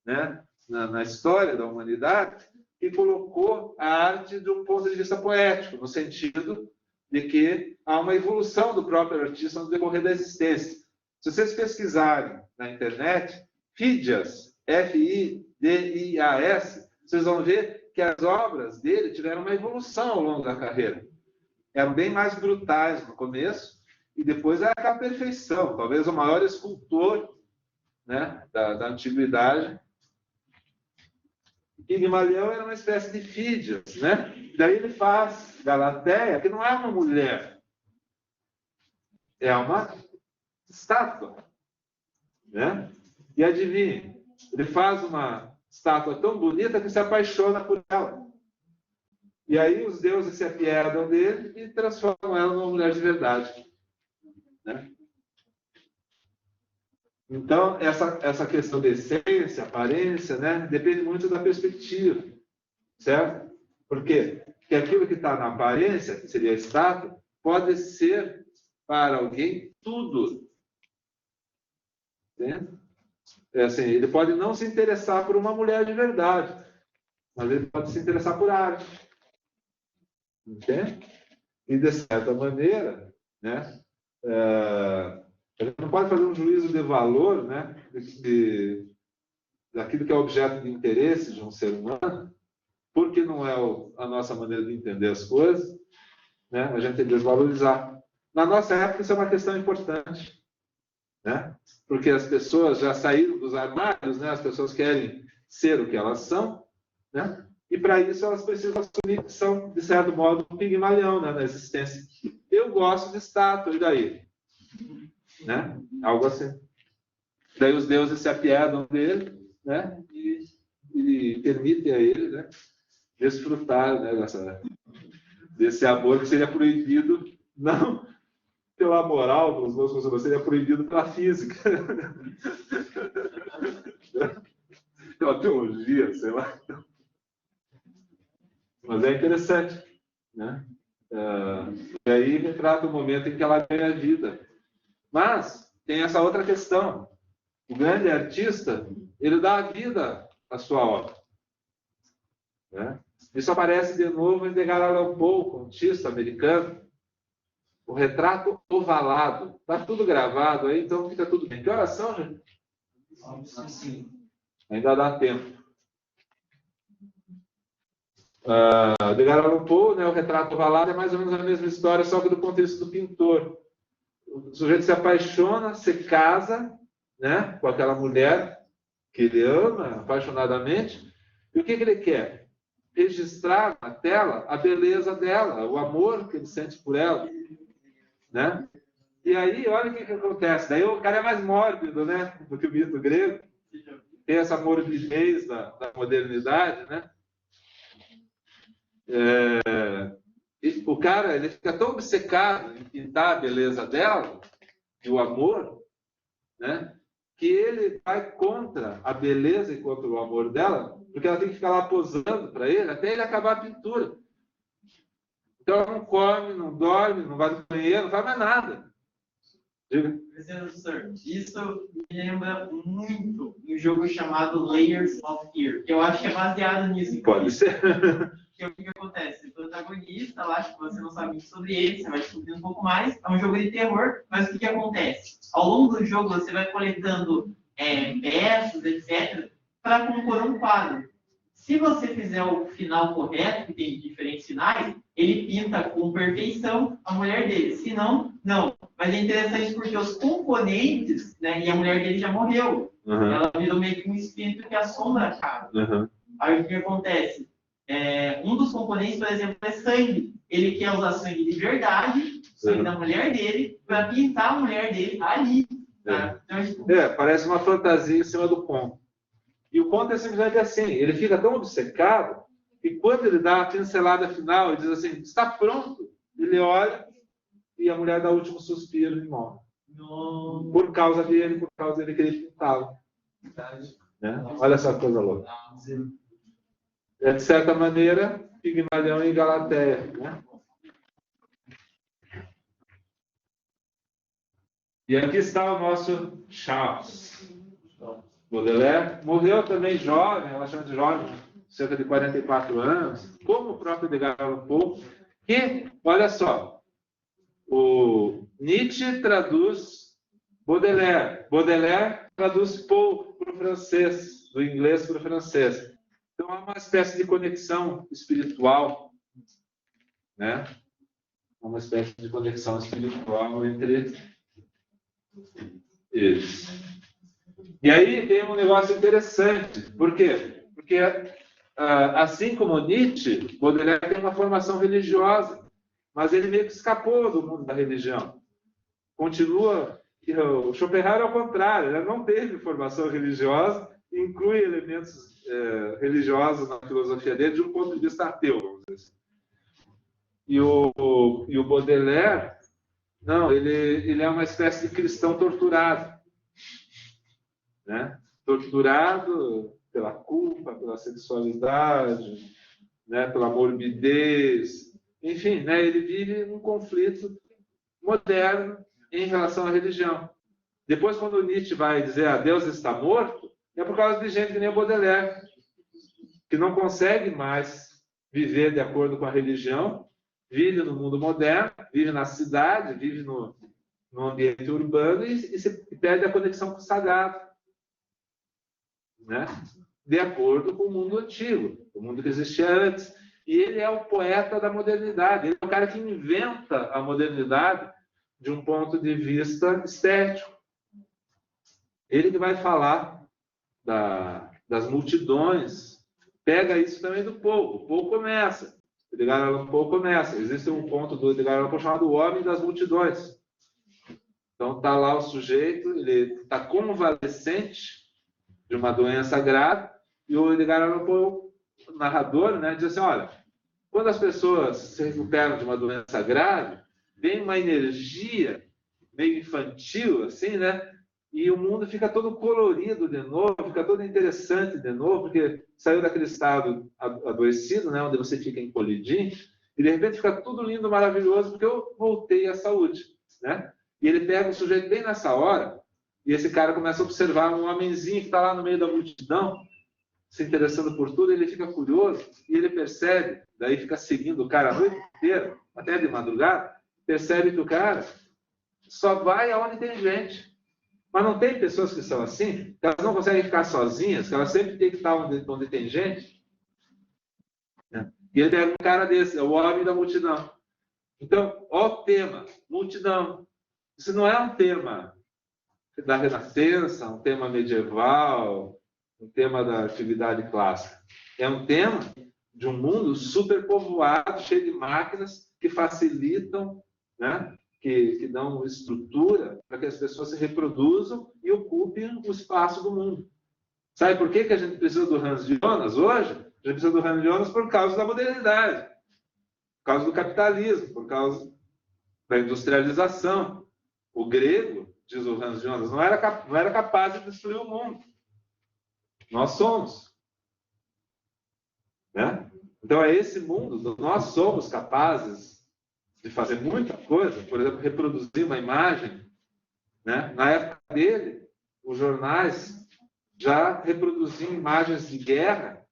né, na história da humanidade, que colocou a arte de um ponto de vista poético, no sentido de que há uma evolução do próprio artista no decorrer da existência. Se vocês pesquisarem na internet, Fidias, F-I-D-I-A-S, vocês vão ver que as obras dele tiveram uma evolução ao longo da carreira. Eram bem mais brutais no começo, e depois era a perfeição. Talvez o maior escultor, né, da antiguidade. Pigmalião era uma espécie de Fídias, né? Daí ele faz Galateia, que não é uma mulher, é uma estátua, né? E adivinhe, ele faz uma estátua tão bonita que se apaixona por ela. E aí os deuses se apiedam dele e transformam ela numa mulher de verdade, né? Então, essa questão de essência, aparência, né, depende muito da perspectiva, certo? Por quê? Porque aquilo que está na aparência, que seria a estátua, pode ser para alguém tudo. Entende? É assim, ele pode não se interessar por uma mulher de verdade, mas ele pode se interessar por arte. Entende? E, de certa maneira, né, a gente não pode fazer um juízo de valor, né, daquilo que é objeto de interesse de um ser humano, porque não é a nossa maneira de entender as coisas, né, a gente desvalorizar. Na nossa época, isso é uma questão importante, né, porque as pessoas já saíram dos armários, né, as pessoas querem ser o que elas são, né, e para isso elas precisam assumir que são, de certo modo, um pigmalião, né, na existência. Eu gosto de estátua, e daí? Né? Algo assim. Daí os deuses se apiedam dele, né? E permitem a ele, né, desfrutar, né, desse amor que seria proibido, não pela moral dos meus consumidores, seria proibido pela física. Pela teologia, sei lá. Mas é interessante, né? E aí retrata o momento em que ela ganha vida. Mas tem essa outra questão. O grande artista, ele dá a vida à sua obra, né? Isso aparece de novo em Edgar Allan Poe, contista americano. O retrato ovalado. Está tudo gravado aí, então fica tudo bem. Que horas são, gente?
Sim.
Ainda dá tempo. Edgar Allan Poe, né, o retrato ovalado é mais ou menos a mesma história, só que do ponto de vista do pintor. O sujeito se apaixona, se casa, né, com aquela mulher que ele ama apaixonadamente. E o que ele quer? Registrar na tela a beleza dela, o amor que ele sente por ela, né? E aí, olha o que acontece. Daí o cara é mais mórbido, né, do que o mito grego. Tem essa morbidez da modernidade, né? E o cara, ele fica tão obcecado em pintar a beleza dela e o amor, né, que ele vai contra a beleza e contra o amor dela, porque ela tem que ficar lá posando para ele até ele acabar a pintura. Então ela não come, não dorme, não vai no banheiro, não faz mais nada.
Professor, isso me lembra muito um jogo chamado Layers of Fear, que eu acho que é baseado nisso.
Pode ser.
Porque o que acontece? O protagonista, lá, acho que você não sabe muito sobre ele, você vai descobrir um pouco mais. É um jogo de terror, mas o que acontece? Ao longo do jogo, você vai coletando peças, etc., para compor um quadro. Se você fizer o final correto, que tem diferentes finais, ele pinta com perfeição a mulher dele. Se não, não. Mas é interessante porque os componentes, né, e a mulher dele já morreu.
Uhum.
Ela virou meio que um espírito que assombra a casa.
Uhum.
Aí o que acontece? Um dos componentes, por exemplo, é sangue. Ele quer usar sangue de verdade, sangue da mulher dele, para pintar a mulher dele ali. Tá? Então,
parece uma fantasia em cima do conto. E o conto é simplesmente assim, ele fica tão obcecado E quando ele dá a pincelada final, ele diz assim, está pronto. Ele olha e a mulher dá o último suspiro e morre. Por causa dele que ele pintava. Né? Olha essa coisa louca. É, de certa maneira, Pigmalião e Galateia. Né? E aqui está o nosso Charles Baudelaire. Morreu também jovem, relativamente jovem, cerca de 44 anos, como o próprio Edgar Allan Poe, que, olha só, o Nietzsche traduz Baudelaire, Baudelaire traduz Poe para o francês, do inglês para o francês. Então, há uma espécie de conexão espiritual, né? Uma espécie de conexão espiritual entre eles. E aí tem um negócio interessante. Por quê? Porque, assim como Nietzsche, Baudelaire tem uma formação religiosa, mas ele meio que escapou do mundo da religião. Continua... O Schopenhauer, ao contrário, ele não teve formação religiosa, inclui elementos religiosos na filosofia dele de um ponto de vista ateu, vamos dizer assim. E o Baudelaire, não, ele é uma espécie de cristão torturado. Né? Torturado pela culpa, pela sexualidade, né? Pela morbidez. Enfim, né? Ele vive um conflito moderno em relação à religião. Depois, quando Nietzsche vai dizer Deus está morto, é por causa de gente que nem o Baudelaire, que não consegue mais viver de acordo com a religião, vive no mundo moderno, vive na cidade, vive no ambiente urbano e perde a conexão com o sagrado. Né? De acordo com o mundo antigo, o mundo que existia antes. E ele é o poeta da modernidade, ele é o cara que inventa a modernidade de um ponto de vista estético. Ele que vai falar das multidões, pega isso também do Poe. O Poe começa, o Edgar Allan Poe começa. Existe um ponto do Edgar Allan Poe chamado O Homem das Multidões. Então está lá o sujeito, ele está convalescente de uma doença grave, e o Edgar Allan Poe, o narrador, né, diz assim, olha, quando as pessoas se recuperam de uma doença grave, vem uma energia meio infantil, assim, né? E o mundo fica todo colorido de novo, fica todo interessante de novo, porque saiu daquele estado adoecido, né? Onde você fica encolhidinho, e de repente fica tudo lindo, maravilhoso, porque eu voltei à saúde, né? E ele pega o sujeito bem nessa hora, e esse cara começa a observar um homenzinho que está lá no meio da multidão, se interessando por tudo, ele fica curioso, e ele percebe, daí fica seguindo o cara a noite inteira, até de madrugada, percebe que o cara só vai aonde tem gente. Mas não tem pessoas que são assim, que elas não conseguem ficar sozinhas, que elas sempre têm que estar onde tem gente. E ele pega um cara desse, é o homem da multidão. Então, ó o tema, multidão. Isso não é um tema da Renascença, um tema medieval, um tema da atividade clássica. É um tema de um mundo superpovoado, cheio de máquinas que facilitam, né? que dão estrutura para que as pessoas se reproduzam e ocupem o espaço do mundo. Sabe por que a gente precisa do Hans Jonas hoje? A gente precisa do Hans Jonas por causa da modernidade, por causa do capitalismo, por causa da industrialização. O grego, diz o Hans Jonas, não era capaz de destruir o mundo. Nós somos. Né? Então, é esse mundo, nós somos capazes de fazer muita coisa, por exemplo, reproduzir uma imagem. Né? Na época dele, os jornais já reproduziam imagens de guerra,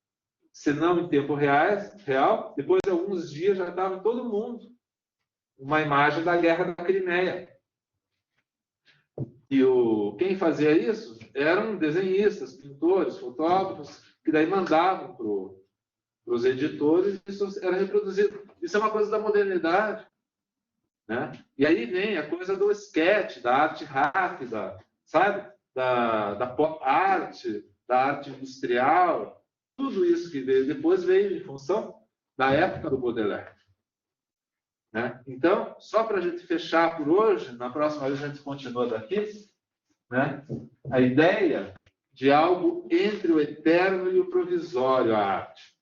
se não em tempo real, depois de alguns dias já estava todo mundo uma imagem da Guerra da Crimeia. E quem fazia isso eram desenhistas, pintores, fotógrafos, que daí mandavam para os editores, e isso era reproduzido. Isso é uma coisa da modernidade. Né? E aí vem a coisa do sketch, da arte rápida, sabe? Da pop art, da arte industrial, tudo isso que depois veio em função da época do Baudelaire. Né? Então, só para a gente fechar por hoje, na próxima vez a gente continua daqui, né? A ideia de algo entre o eterno e o provisório, a arte.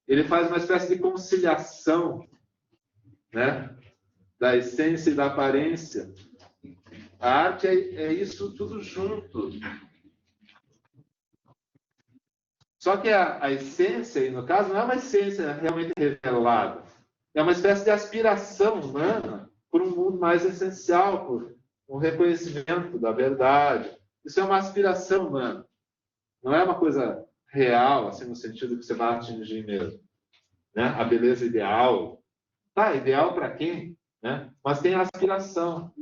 ele faz uma espécie de conciliação, né, da essência e da aparência. A arte é isso tudo junto. Só que a essência, aí, no caso, não é uma essência realmente revelada. É uma espécie de aspiração humana por um mundo mais essencial, por um reconhecimento da verdade. Isso é uma aspiração humana. Não é uma coisa real, assim, no sentido que você vai atingir mesmo. Né? A beleza ideal. Tá, ideal para quem? Né? Mas tem a aspiração.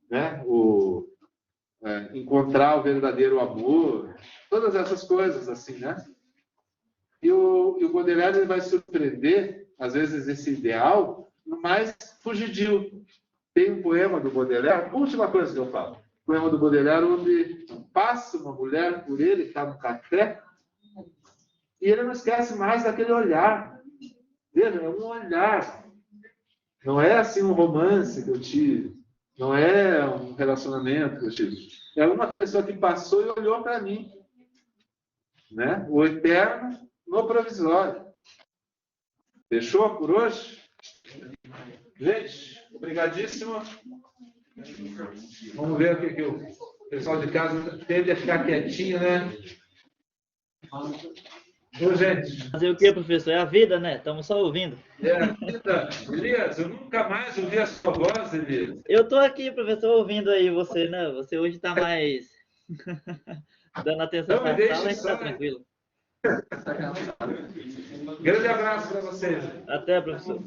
Né? Encontrar o verdadeiro amor. Todas essas coisas, assim, né? E o Baudelaire ele vai surpreender, às vezes, esse ideal no mais fugidio. Tem um poema do Baudelaire, última coisa que eu falo, poema do Baudelaire, onde passa uma mulher por ele, que está no café, e ele não esquece mais daquele olhar. Veja, é um olhar. Não é assim um romance que eu tive, não é um relacionamento que eu tive. É uma pessoa que passou e olhou para mim. Né? O eterno no provisório. Fechou por hoje? Gente, obrigadíssimo. Vamos ver o que o pessoal de casa tende a ficar quietinho, né? Ô, gente.
Fazer o que, professor? É a vida, né? Estamos só ouvindo.
É a vida. Elias, eu nunca mais ouvi a sua voz, Elias.
Eu estou aqui, professor, ouvindo aí você, né? Você hoje está mais dando atenção
Não me
para a
deixe
sala e
só.
está tranquilo.
Grande abraço para vocês.
Até, professor.